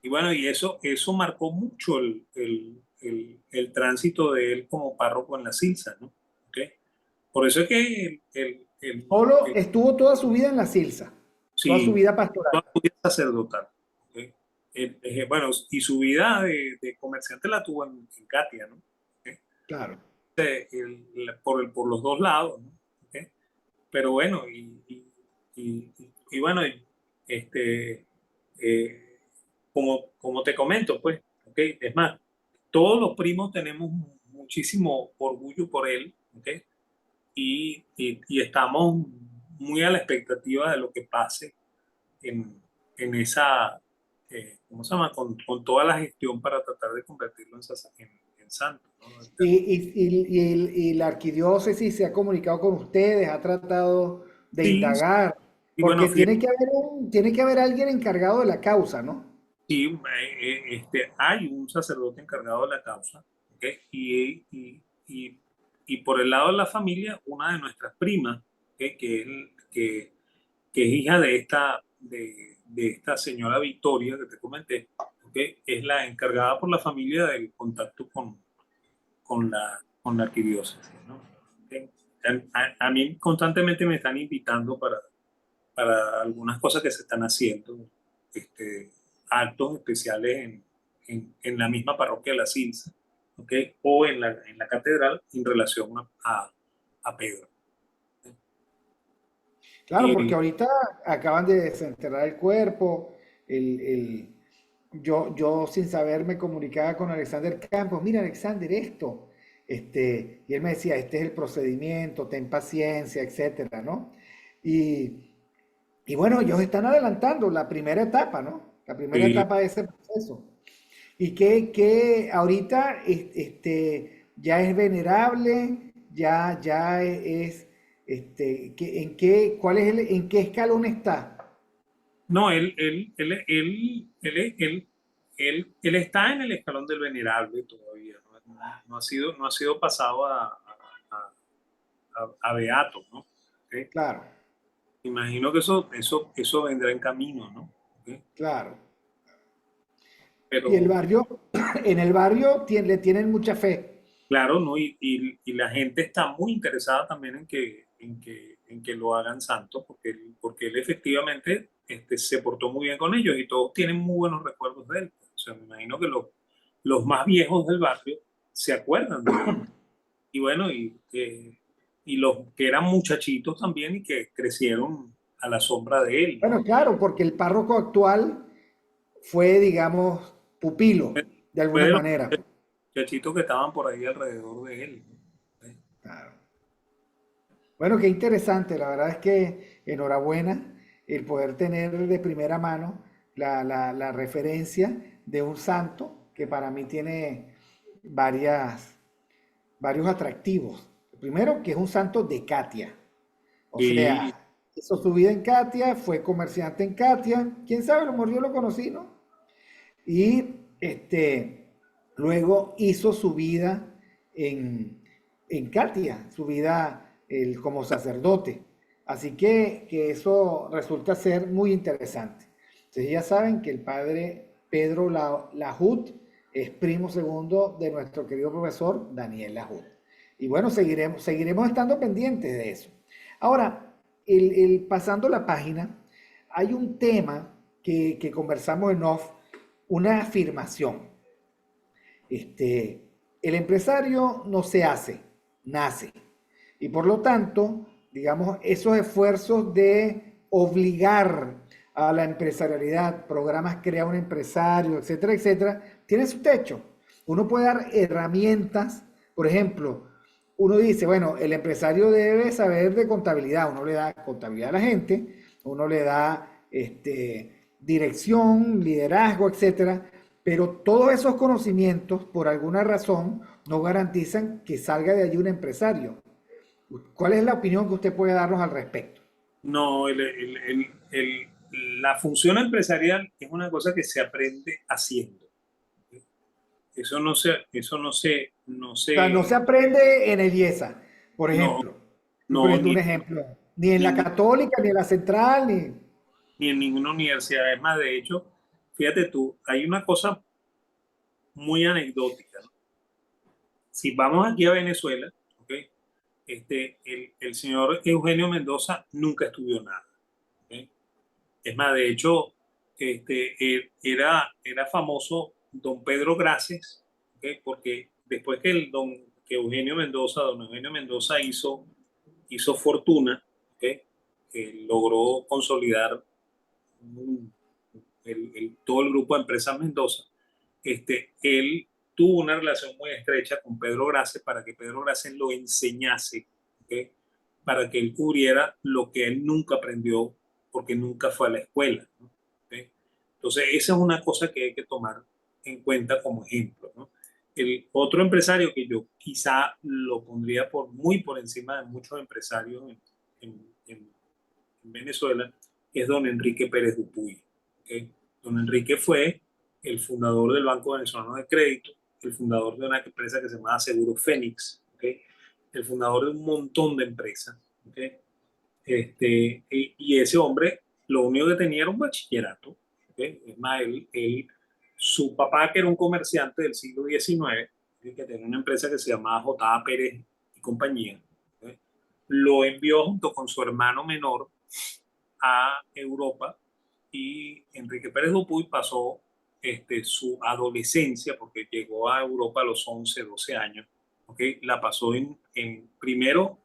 Y bueno, y eso marcó mucho el tránsito de él como párroco en la Silsa, ¿no? ¿Ok? Por eso es que Solo estuvo toda su vida en la Silsa, toda su sí, vida pastoral. toda su vida sacerdotal. ¿Ok? Bueno, y su vida de comerciante la tuvo en Katia, ¿no? ¿Ok? Claro. Por los dos lados, ¿no? ¿Ok? Pero bueno, y bueno, este, eh, como te comento, pues, ¿ok? Es más, todos los primos tenemos muchísimo orgullo por él, ¿ok? Y estamos muy a la expectativa de lo que pase en, en esa, ¿cómo se llama? Con toda la gestión para tratar de convertirlo en santo, ¿no? Y la arquidiócesis se ha comunicado con ustedes, ha tratado de Sí, sí, indagar, y bueno, porque fíjate, tiene que haber alguien encargado de la causa, ¿no? sí, hay un sacerdote encargado de la causa, ¿ok? Y por el lado de la familia, una de nuestras primas, ¿ok? Que es hija de esta señora Victoria que te comenté, ¿ok? Es la encargada por la familia del contacto con la arquidiócesis, ¿no? ¿Ok? A mí constantemente me están invitando para algunas cosas que se están haciendo, este, actos especiales en la misma parroquia de la Silsa, ¿ok? O en la catedral en relación a Pedro. Claro, porque Y ahorita acaban de desenterrar el cuerpo, yo sin saber me comunicaba con Alexander Campos, mira Alexander, esto, y él me decía, este es el procedimiento, ten paciencia, etcétera, ¿no? Y, y bueno, ellos están adelantando la primera etapa, ¿no? La primera y etapa de ese proceso. Y que ahorita ya es venerable, ya es, ¿cuál es en qué escalón está? no, él está en el escalón del venerable todavía, ¿no? No ha sido pasado a beato, ¿no? ¿Ok? Claro, Imagino que eso vendrá en camino, ¿no? ¿Ok? claro. Y el Pero barrio, en el barrio le tienen mucha fe. claro, ¿no? Y la gente está muy interesada también en que lo hagan santo, porque él efectivamente se portó muy bien con ellos y todos tienen muy buenos recuerdos de él. O sea, me imagino que los más viejos del barrio se acuerdan de él. Y bueno, y los que eran muchachitos también y que crecieron a la sombra de él, Bueno, ¿no? claro, porque el párroco actual fue, digamos, pupilo, de Fue alguna de los manera. muchachitos que estaban por ahí alrededor de él, ¿no? Claro. Bueno, qué interesante, la verdad es que enhorabuena el poder tener de primera mano la referencia de un santo que para mí tiene varios atractivos. Primero, que es un santo de Katia, o Y sea, hizo su vida en Katia, fue comerciante en Katia, quién sabe, a lo mejor yo lo conocí, ¿no? Y luego hizo su vida en Katia, su vida como sacerdote. Así que eso resulta ser muy interesante. Entonces ya saben que el padre Pedro Lajut es primo segundo de nuestro querido profesor Daniel Lajut. Y bueno, seguiremos estando pendientes de eso. Ahora, pasando la página, hay un tema que conversamos en off, una afirmación. El empresario no se hace, nace. Y por lo tanto, digamos, esos esfuerzos de obligar a la empresarialidad, programas crea un empresario, etcétera, etcétera, tienen su techo. Uno puede dar herramientas, por ejemplo, uno dice, bueno, el empresario debe saber de contabilidad, uno le da contabilidad a la gente, uno le da dirección, liderazgo, etcétera, pero todos esos conocimientos, por alguna razón, no garantizan que salga de allí un empresario. ¿Cuál es la opinión que usted puede darnos al respecto? no, la función empresarial es una cosa que se aprende haciendo. O sea, no se aprende en el IESA, por No, ejemplo. Estoy no, poniendo un ejemplo. Ni en la ni, católica, ni en la central, ni... ni en ninguna universidad. Es más, de hecho, fíjate tú, hay una cosa muy anecdótica, ¿no? Si vamos aquí a Venezuela, ¿ok? El señor Eugenio Mendoza nunca estudió nada, ¿ok? Es más, de hecho, era famoso don Pedro Graces, ¿ok? Porque después que don Eugenio Mendoza hizo fortuna, ¿ok? Logró consolidar un- todo el grupo de empresas Mendoza. Él tuvo una relación muy estrecha con Pedro Graces para que Pedro Graces lo enseñase, ¿ok? Para que él cubriera lo que él nunca aprendió porque nunca fue a la escuela, ¿no? ¿Ok? Entonces, esa es una cosa que hay que tomar en cuenta como ejemplo, ¿no? El otro empresario que yo quizá lo pondría muy por encima de muchos empresarios en Venezuela es don Enrique Pérez Dupuy. ¿Okay? Don Enrique fue el fundador del Banco Venezolano de Crédito, el fundador de una empresa que se llama Seguro Fénix, ¿okay? El fundador de un montón de empresas. ¿Okay? Y ese hombre lo único que tenía era un bachillerato. ¿Okay? Es más, su papá, que era un comerciante del siglo XIX, que tenía una empresa que se llamaba J. A. Pérez y compañía, ¿okay? Lo envió junto con su hermano menor a Europa y Enrique Pérez Dupuy pasó su adolescencia, porque llegó a Europa a los 11, 12 años, ¿okay? La pasó primero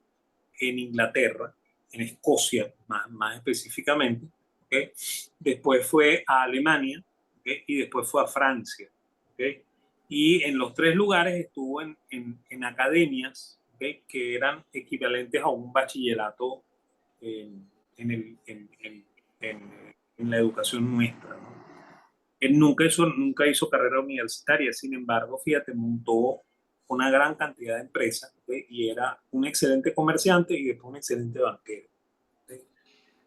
en Inglaterra, en Escocia más específicamente, ¿okay? Después fue a Alemania, ¿okay? Y después fue a Francia. ¿Okay? Y en los tres lugares estuvo en academias, ¿okay? Que eran equivalentes a un bachillerato en la educación nuestra, ¿no? Él nunca hizo carrera universitaria, sin embargo, fíjate, montó una gran cantidad de empresas, ¿okay? Y era un excelente comerciante y después un excelente banquero.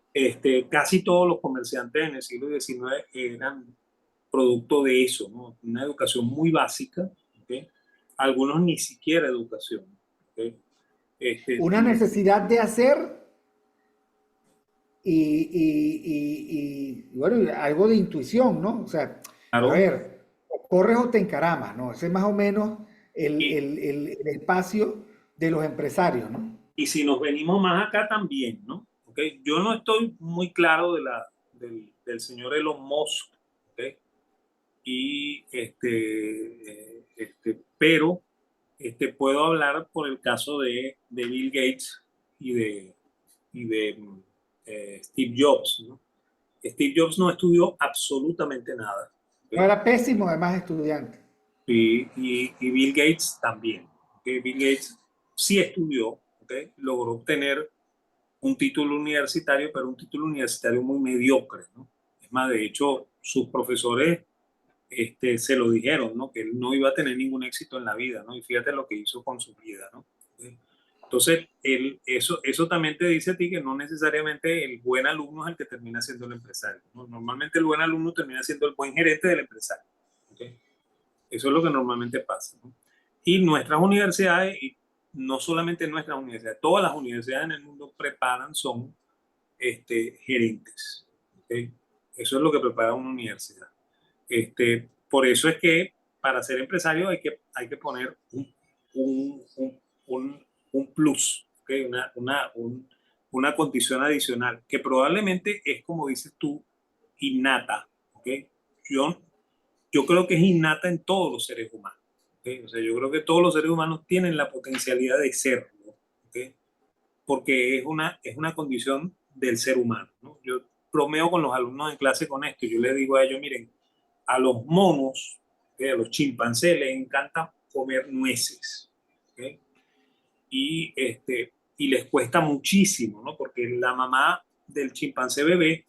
¿Okay? Casi todos los comerciantes en el siglo XIX eran producto de eso, ¿no? Una educación muy básica, ¿okay? Algunos ni siquiera educación. ¿Okay? Una necesidad de hacer bueno, algo de intuición, ¿no? O sea, a Claro, ver, o corres o te encaramas, ¿no? Ese es más o menos y, el espacio de los empresarios, ¿no? y si nos venimos más acá también, ¿no? ¿Okay? Yo no estoy muy claro del señor Elon Musk, ¿okay? Y pero puedo hablar por el caso de Bill Gates y de Steve Jobs, ¿no? Steve Jobs no estudió absolutamente nada. No ¿Okay? era pésimo, además, estudiante. Y Bill Gates también. ¿Okay? Bill Gates sí estudió, ¿okay? Logró obtener un título universitario, pero un título universitario muy mediocre, ¿no? Es más, de hecho, sus profesores se lo dijeron, ¿no? Que él no iba a tener ningún éxito en la vida, ¿no? Y fíjate lo que hizo con su vida, ¿no? Entonces, eso también te dice a ti que no necesariamente el buen alumno es el que termina siendo el empresario, ¿no? Normalmente el buen alumno termina siendo el buen gerente del empresario. ¿Okay? Eso es lo que normalmente pasa, ¿no? Y nuestras universidades, y no solamente nuestras universidades, todas las universidades en el mundo preparan, son gerentes. ¿Okay? Eso es lo que prepara una universidad. Por eso es que para ser empresario hay que poner un, un, un, un plus, ¿okay? Una condición adicional, que probablemente es, como dices tú, innata. ¿Okay? Yo, yo creo que es innata en todos los seres humanos. ¿Okay? O sea, yo creo que todos los seres humanos tienen la potencialidad de serlo. ¿Okay? Porque es una condición del ser humano, ¿no? Yo bromeo con los alumnos en clase con esto. Yo les digo a ellos, miren, a los monos, ¿okay? A los chimpancés les encanta comer nueces. ¿Okay? Y les cuesta muchísimo, ¿no? Porque la mamá del chimpancé bebé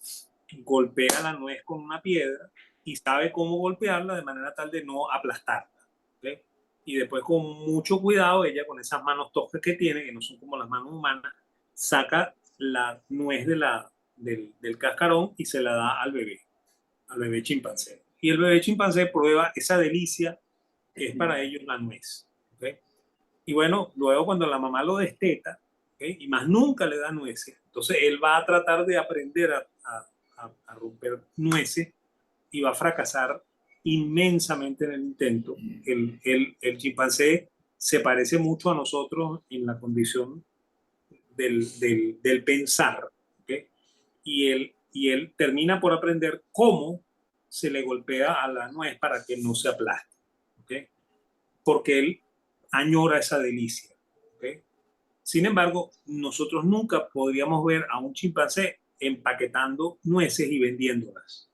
golpea la nuez con una piedra y sabe cómo golpearla de manera tal de no aplastarla. ¿Okay? Y después, con mucho cuidado, ella, con esas manos toscas que tiene, que no son como las manos humanas, saca la nuez del cascarón y se la da al bebé chimpancé. Y el bebé chimpancé prueba esa delicia que es para ellos la nuez. ¿Okay? Y bueno, luego cuando la mamá lo desteta, ¿okay? Y más nunca le da nueces, entonces él va a tratar de aprender a romper nueces y va a fracasar inmensamente en el intento. El chimpancé se parece mucho a nosotros en la condición del pensar, ¿okay? Y él termina por aprender cómo se le golpea a la nuez para que no se aplaste, ¿okay? Porque él añora esa delicia. ¿Okay? Sin embargo, nosotros nunca podríamos ver a un chimpancé empaquetando nueces y vendiéndolas.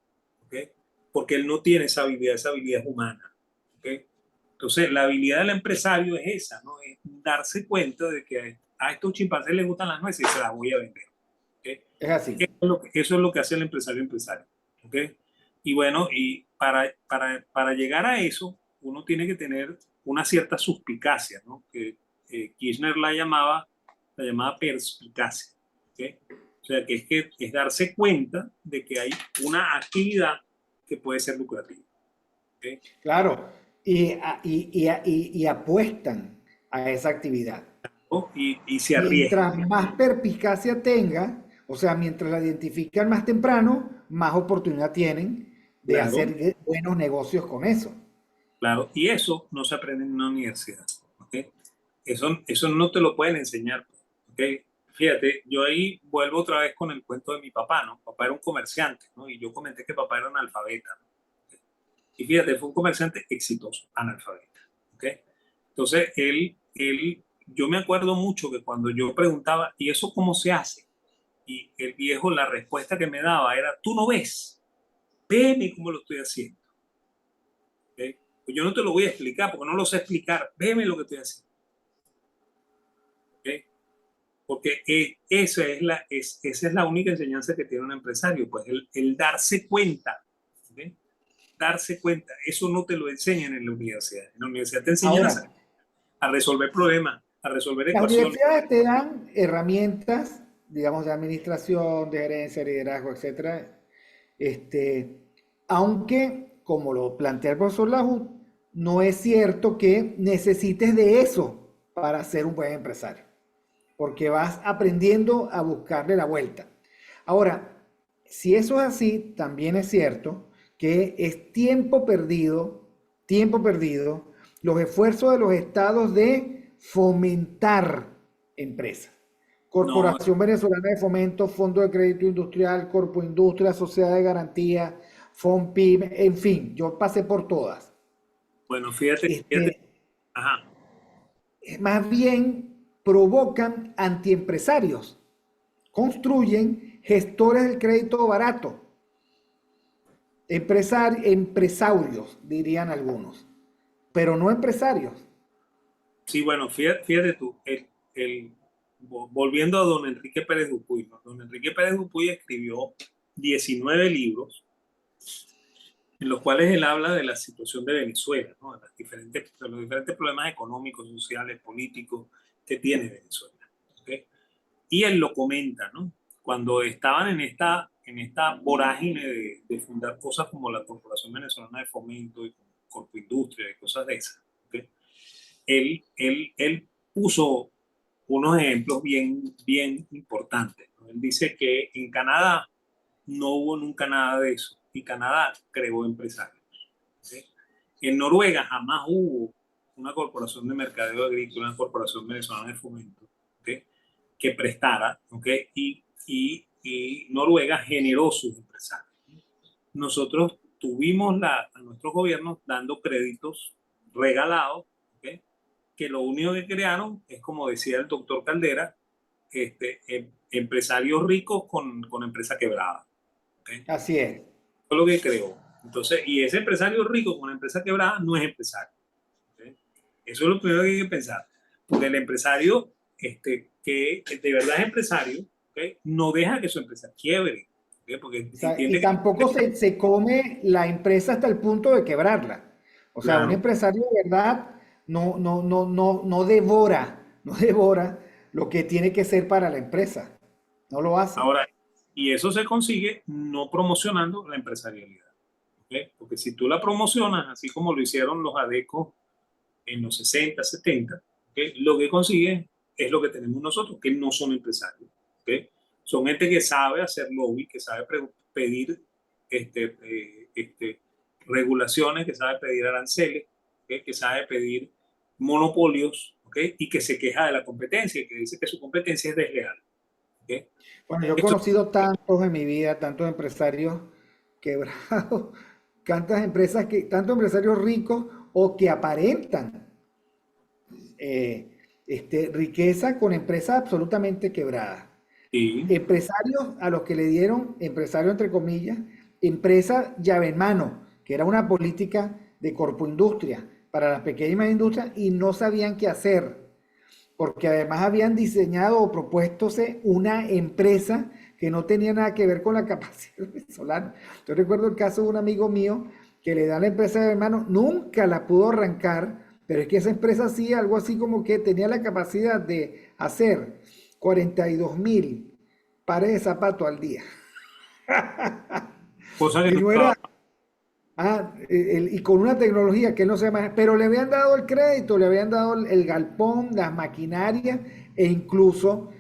¿Okay? Porque él no tiene esa habilidad es humana. ¿Okay? Entonces, la habilidad del empresario es esa, ¿no? Es darse cuenta de que a estos chimpancés les gustan las nueces y se las voy a vender. ¿Okay? Es así. Eso es lo que hace el empresario. ¿Okay? Y bueno, y para llegar a eso, uno tiene que tener una cierta suspicacia, ¿no? Que Kirchner la llamaba perspicacia, ¿ok? O sea, que es darse cuenta de que hay una actividad que puede ser lucrativa, ¿ok? Claro, y apuestan a esa actividad. ¿No? Y se arriesga, Mientras más perspicacia tenga, o sea, mientras la identifican más temprano, más oportunidad tienen de claro, hacer buenos negocios con eso. claro. Y eso no se aprende en una universidad, ¿ok? Eso no te lo pueden enseñar, ¿ok? Fíjate, yo ahí vuelvo otra vez con el cuento de mi papá, ¿no? Papá era un comerciante, ¿no? Y yo comenté que papá era analfabeta, ¿no? Y fíjate, fue un comerciante exitoso, analfabeta, ¿ok? Entonces, yo me acuerdo mucho que cuando yo preguntaba, ¿y eso cómo se hace? Y el viejo, la respuesta que me daba era, tú no ves, veme cómo lo estoy haciendo, ¿ok? Pues yo no te lo voy a explicar porque no lo sé explicar, veme lo que estoy haciendo, ¿ok? Porque esa es la única enseñanza que tiene un empresario, pues el darse cuenta, ¿okay? Darse cuenta, eso no te lo enseñan en la universidad. En la universidad te enseñan Ahora, a resolver problemas, a resolver las ecuaciones. universidades te dan herramientas, digamos, de administración, de gerencia, liderazgo, etcétera. Este, aunque, como lo plantea el profesor Lahoud, no es cierto que necesites de eso para ser un buen empresario, porque vas aprendiendo a buscarle la vuelta. Ahora, si eso es así, también es cierto que es tiempo perdido, los esfuerzos de los estados de fomentar empresas. No, Corporación Venezolana de Fomento, Fondo de Crédito Industrial, Corpo Industria, Sociedad de Garantía, FONPIM, en fin, yo pasé por todas. bueno, fíjate, Este, ajá, más bien provocan antiempresarios, construyen gestores del crédito barato, empresarios, dirían algunos, pero no empresarios. sí, bueno, fíjate tú, volviendo a don Enrique Pérez Dupuy, ¿no? Don Enrique Pérez Dupuy escribió 19 libros en los cuales él habla de la situación de Venezuela, ¿no? De los diferentes problemas económicos, sociales, políticos que tiene Venezuela, ¿ok? Y él lo comenta, ¿no? Cuando estaban en esta vorágine de fundar cosas como la Corporación Venezolana de Fomento y Corpo Industria y cosas de esas, ¿ok? Él puso unos ejemplos bien importantes, ¿no? Él dice que en Canadá no hubo nunca nada de eso y Canadá creó empresarios, ¿okay? En Noruega jamás hubo una corporación de mercadeo agrícola, una corporación venezolana de fomento, ¿okay? Que prestara, ¿okay? Y Noruega generó sus empresarios. Nosotros tuvimos a nuestros gobiernos dando créditos regalados, ¿okay? Que lo único que crearon es, como decía el doctor Caldera, empresarios ricos con empresa quebrada, ¿okay? Así es. Fue lo que creó. Entonces, y ese empresario rico con una empresa quebrada no es empresario, ¿okay? Eso es lo primero que hay que pensar. Porque el empresario que de verdad es empresario, ¿okay? No deja que su empresa quiebre, ¿okay? Porque O sea, y entiende que... tampoco se come la empresa hasta el punto de quebrarla. O sea, un Claro. empresario de verdad no devora, no devora lo que tiene que ser para la empresa. No lo hace. Ahora, y eso se consigue no promocionando la empresarialidad, ¿okay? Porque si tú la promocionas, así como lo hicieron los ADECO en los 60, 70, ¿okay? Lo que consiguen es lo que tenemos nosotros, que no son empresarios, ¿okay? Son gente que sabe hacer lobby, que sabe pedir regulaciones, que sabe pedir aranceles, ¿okay? Que sabe pedir monopolios, ¿okay? Y que se queja de la competencia, que dice que su competencia es desleal, ¿okay? Bueno, yo he Esto, conocido tantos en mi vida, tantos empresarios quebrados, tantos empresarios ricos o que aparentan riqueza con empresas absolutamente quebradas. sí, Empresarios a los que le dieron, empresario entre comillas, empresa llave en mano, que era una política de corpoindustria para las pequeñas industrias y no sabían qué hacer, porque además habían diseñado o propuestose una empresa que no tenía nada que ver con la capacidad venezolana. Yo recuerdo el caso de un amigo mío que le da la empresa de mi hermano, nunca la pudo arrancar, pero es que esa empresa hacía algo así como que tenía la capacidad de hacer 42.000 pares de zapatos al día. Cosa que Y no no estaba. era, y con una tecnología que él no se maneja, pero le habían dado el crédito, le habían dado el galpón, las maquinarias e incluso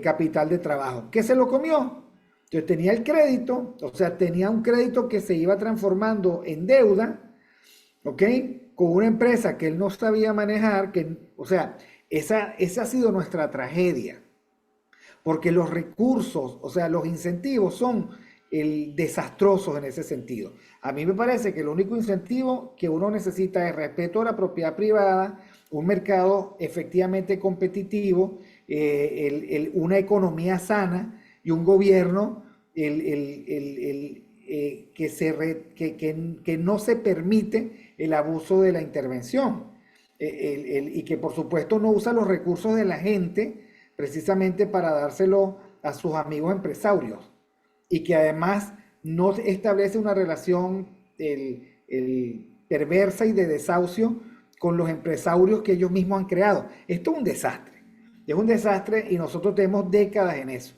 capital de trabajo. ¿Qué se lo comió? Entonces tenía el crédito, o sea, tenía un crédito que se iba transformando en deuda, ¿ok? Con una empresa que él no sabía manejar, o sea, esa ha sido nuestra tragedia, porque los recursos, o sea, los incentivos son desastrosos en ese sentido. A mí me parece que el único incentivo que uno necesita es respeto a la propiedad privada, un mercado efectivamente competitivo, una economía sana y un gobierno que no se permite el abuso de la intervención y que por supuesto no usa los recursos de la gente precisamente para dárselo a sus amigos empresarios y que además no establece una relación perversa y de desahucio con los empresarios que ellos mismos han creado. Esto es un desastre y nosotros tenemos décadas en eso.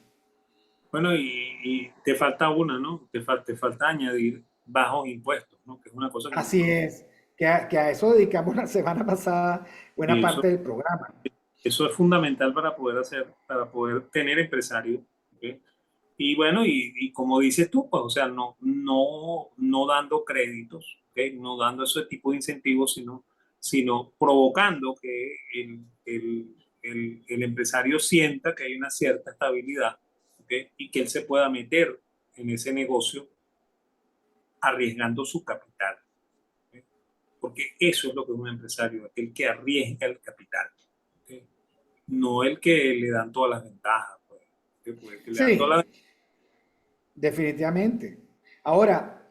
Bueno, y te falta una, ¿no? Te falta añadir bajos impuestos, ¿no? Que es una cosa que Así nosotros. es, que a eso dedicamos la semana pasada buena Y eso, parte del programa. eso es fundamental para poder para poder tener empresarios. ¿Ok? Y bueno, y como dices tú, pues, o sea, no dando créditos, ¿ok? No dando ese tipo de incentivos, sino provocando que el empresario sienta que hay una cierta estabilidad, ¿ok? Y que él se pueda meter en ese negocio arriesgando su capital, ¿ok? Porque eso es lo que es un empresario, el que arriesga el capital, ¿ok? No el que le dan todas las ventajas, pues, ¿ok? Porque el que le dan todas las. Sí, definitivamente. Ahora,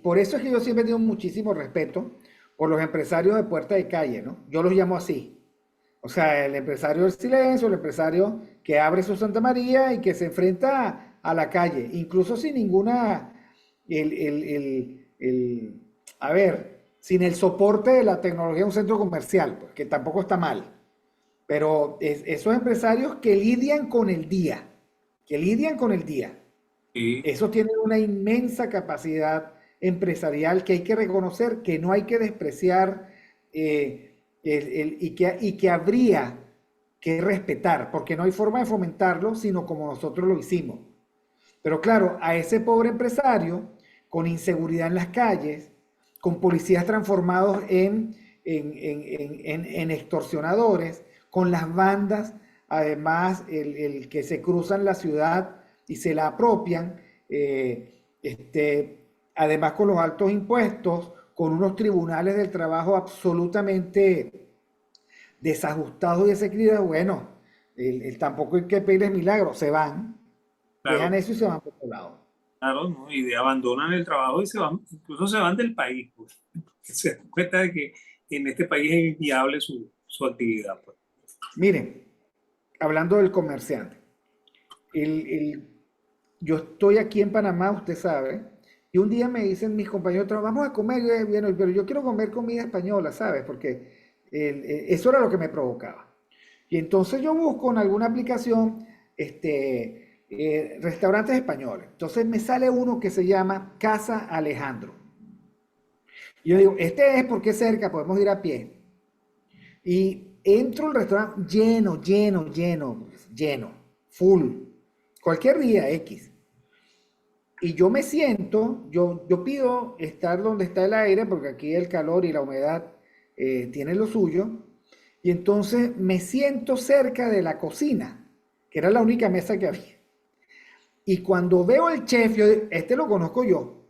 por eso es que yo siempre tengo muchísimo respeto por los empresarios de puerta de calle, ¿no? Yo los llamo así. O sea, el empresario del silencio, el empresario que abre su Santa María y que se enfrenta a la calle, incluso sin ninguna, a ver, sin el soporte de la tecnología de un centro comercial, pues, que tampoco está mal. Pero esos empresarios que lidian con el día, que lidian con el día. Sí, Eso tiene una inmensa capacidad empresarial que hay que reconocer, que no hay que despreciar y que habría que respetar, porque no hay forma de fomentarlo, sino como nosotros lo hicimos. Pero claro, a ese pobre empresario, con inseguridad en las calles, con policías transformados en extorsionadores, con las bandas, además, el que se cruzan la ciudad y se la apropian, además con los altos impuestos, con unos tribunales del trabajo absolutamente desajustados y desequilibrados, bueno, tampoco hay que pedirles milagros, se van, dejan claro, eso y se van por otro lado. claro, ¿no? Abandonan el trabajo y se van, incluso se van del país, pues. Se dan cuenta de que en este país es inviable su actividad, pues. Miren, hablando del comerciante, el, el- yo estoy aquí en Panamá, usted sabe, y un día me dicen mis compañeros de trabajo, vamos a comer, bueno, pero yo quiero comer comida española, ¿sabes? Porque eso era lo que me provocaba. Y entonces yo busco en alguna aplicación restaurantes españoles. Entonces me sale uno que se llama Casa Alejandro. Y yo digo, este es porque es cerca, podemos ir a pie. Y entro al restaurante lleno, lleno, lleno, lleno, full. Cualquier día X. Y yo me siento, yo pido estar donde está el aire, porque aquí el calor y la humedad tienen lo suyo. Y entonces me siento cerca de la cocina, que era la única mesa que había. Y cuando veo al chef, yo digo, este lo conozco yo.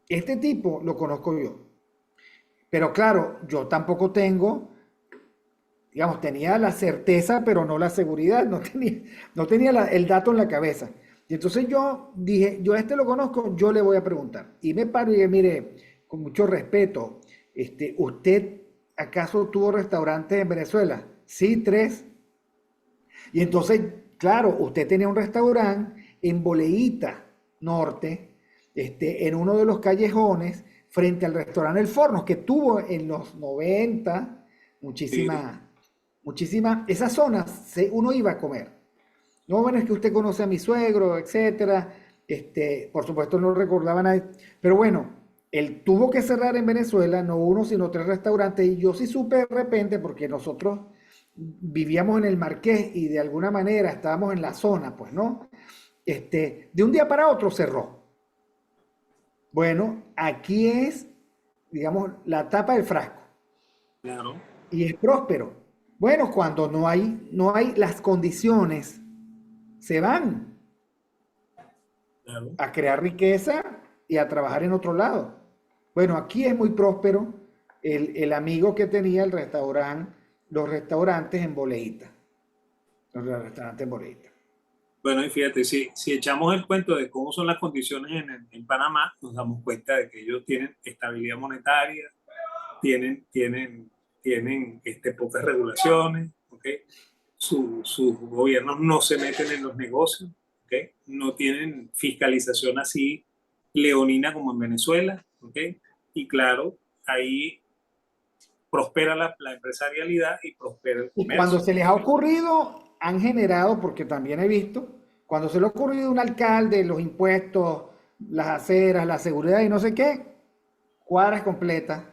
Este tipo lo conozco yo. Pero claro, yo tampoco tengo, digamos, tenía la certeza, pero no la seguridad, no tenía el dato en la cabeza. Y entonces yo dije, yo a este lo conozco, yo le voy a preguntar. Y me paro y dije, mire, con mucho respeto, ¿usted acaso tuvo restaurantes en Venezuela? Sí, tres. Y entonces, claro, usted tenía un restaurante en Boleíta Norte, en uno de los callejones, frente al restaurante El Forno, que tuvo en los 90 Sí, muchísima, esa zona uno iba a comer. No, bueno, es que usted conoce a mi suegro, etcétera. Por supuesto no recordaba a nadie. Pero bueno, él tuvo que cerrar en Venezuela, no uno, sino tres restaurantes. Y yo sí supe de repente, porque nosotros vivíamos en el Marqués y de alguna manera estábamos en la zona, pues, ¿no? De un día para otro cerró. Bueno, aquí es, digamos, la tapa del frasco claro, y es próspero. Bueno, cuando no hay las condiciones, se van claro. a crear riqueza y a trabajar en otro lado. Bueno, aquí es muy próspero el amigo que tenía el restaurante, los restaurantes en Boleíta. Los restaurantes en Boleíta. Bueno, y fíjate, si echamos el cuento de cómo son las condiciones en Panamá, nos damos cuenta de que ellos tienen estabilidad monetaria, tienen pocas regulaciones, ¿ok? Sus gobiernos no se meten en los negocios, ¿ok? No tienen fiscalización así leonina como en Venezuela, ¿ok? Y claro, ahí prospera la empresarialidad y prospera el Y cuando comercio. se les ha ocurrido, han generado, porque también he visto, cuando se le ha ocurrido a un alcalde, los impuestos, las aceras, la seguridad y no sé qué, cuadras completas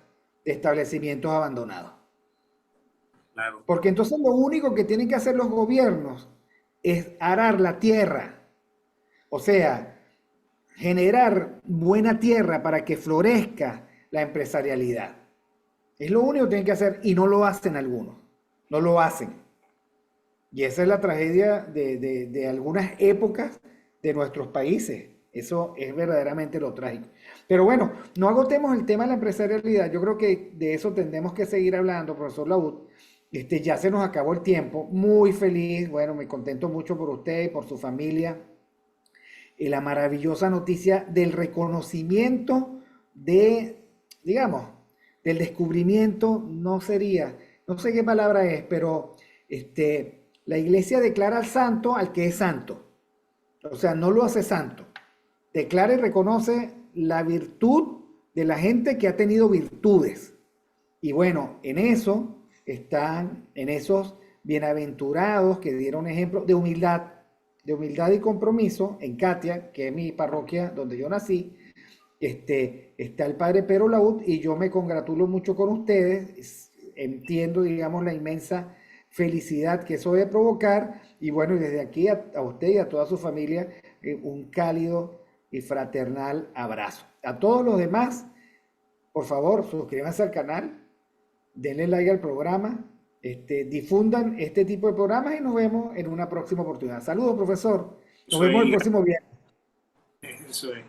de establecimientos abandonados. Claro, Porque entonces lo único que tienen que hacer los gobiernos es arar la tierra. O sea, generar buena tierra para que florezca la empresarialidad. Es lo único que tienen que hacer y no lo hacen algunos. No lo hacen. Y esa es la tragedia de algunas épocas de nuestros países. Eso es verdaderamente lo trágico. Pero bueno, no agotemos el tema de la empresarialidad. Yo creo que de eso tendremos que seguir hablando, profesor Laud. Ya se nos acabó el tiempo. Muy feliz. Bueno, me contento mucho por usted y por su familia. Y la maravillosa noticia del reconocimiento digamos, del descubrimiento, no sería, no sé qué palabra es, pero la iglesia declara al santo al que es santo. O sea, no lo hace santo. Declara y reconoce la virtud de la gente que ha tenido virtudes. Y bueno, en eso están, en esos bienaventurados que dieron ejemplo de humildad y compromiso en Catia, que es mi parroquia donde yo nací. Está el padre Pedro Laud y yo me congratulo mucho con ustedes. Entiendo, digamos, la inmensa felicidad que eso debe provocar. Y bueno, y desde aquí a usted y a toda su familia, un cálido y fraternal abrazo. A todos los demás, por favor, suscríbanse al canal, denle like al programa, difundan este tipo de programas y nos vemos en una próxima oportunidad. Saludos, profesor. Nos eso vemos el es, próximo viernes. eso es.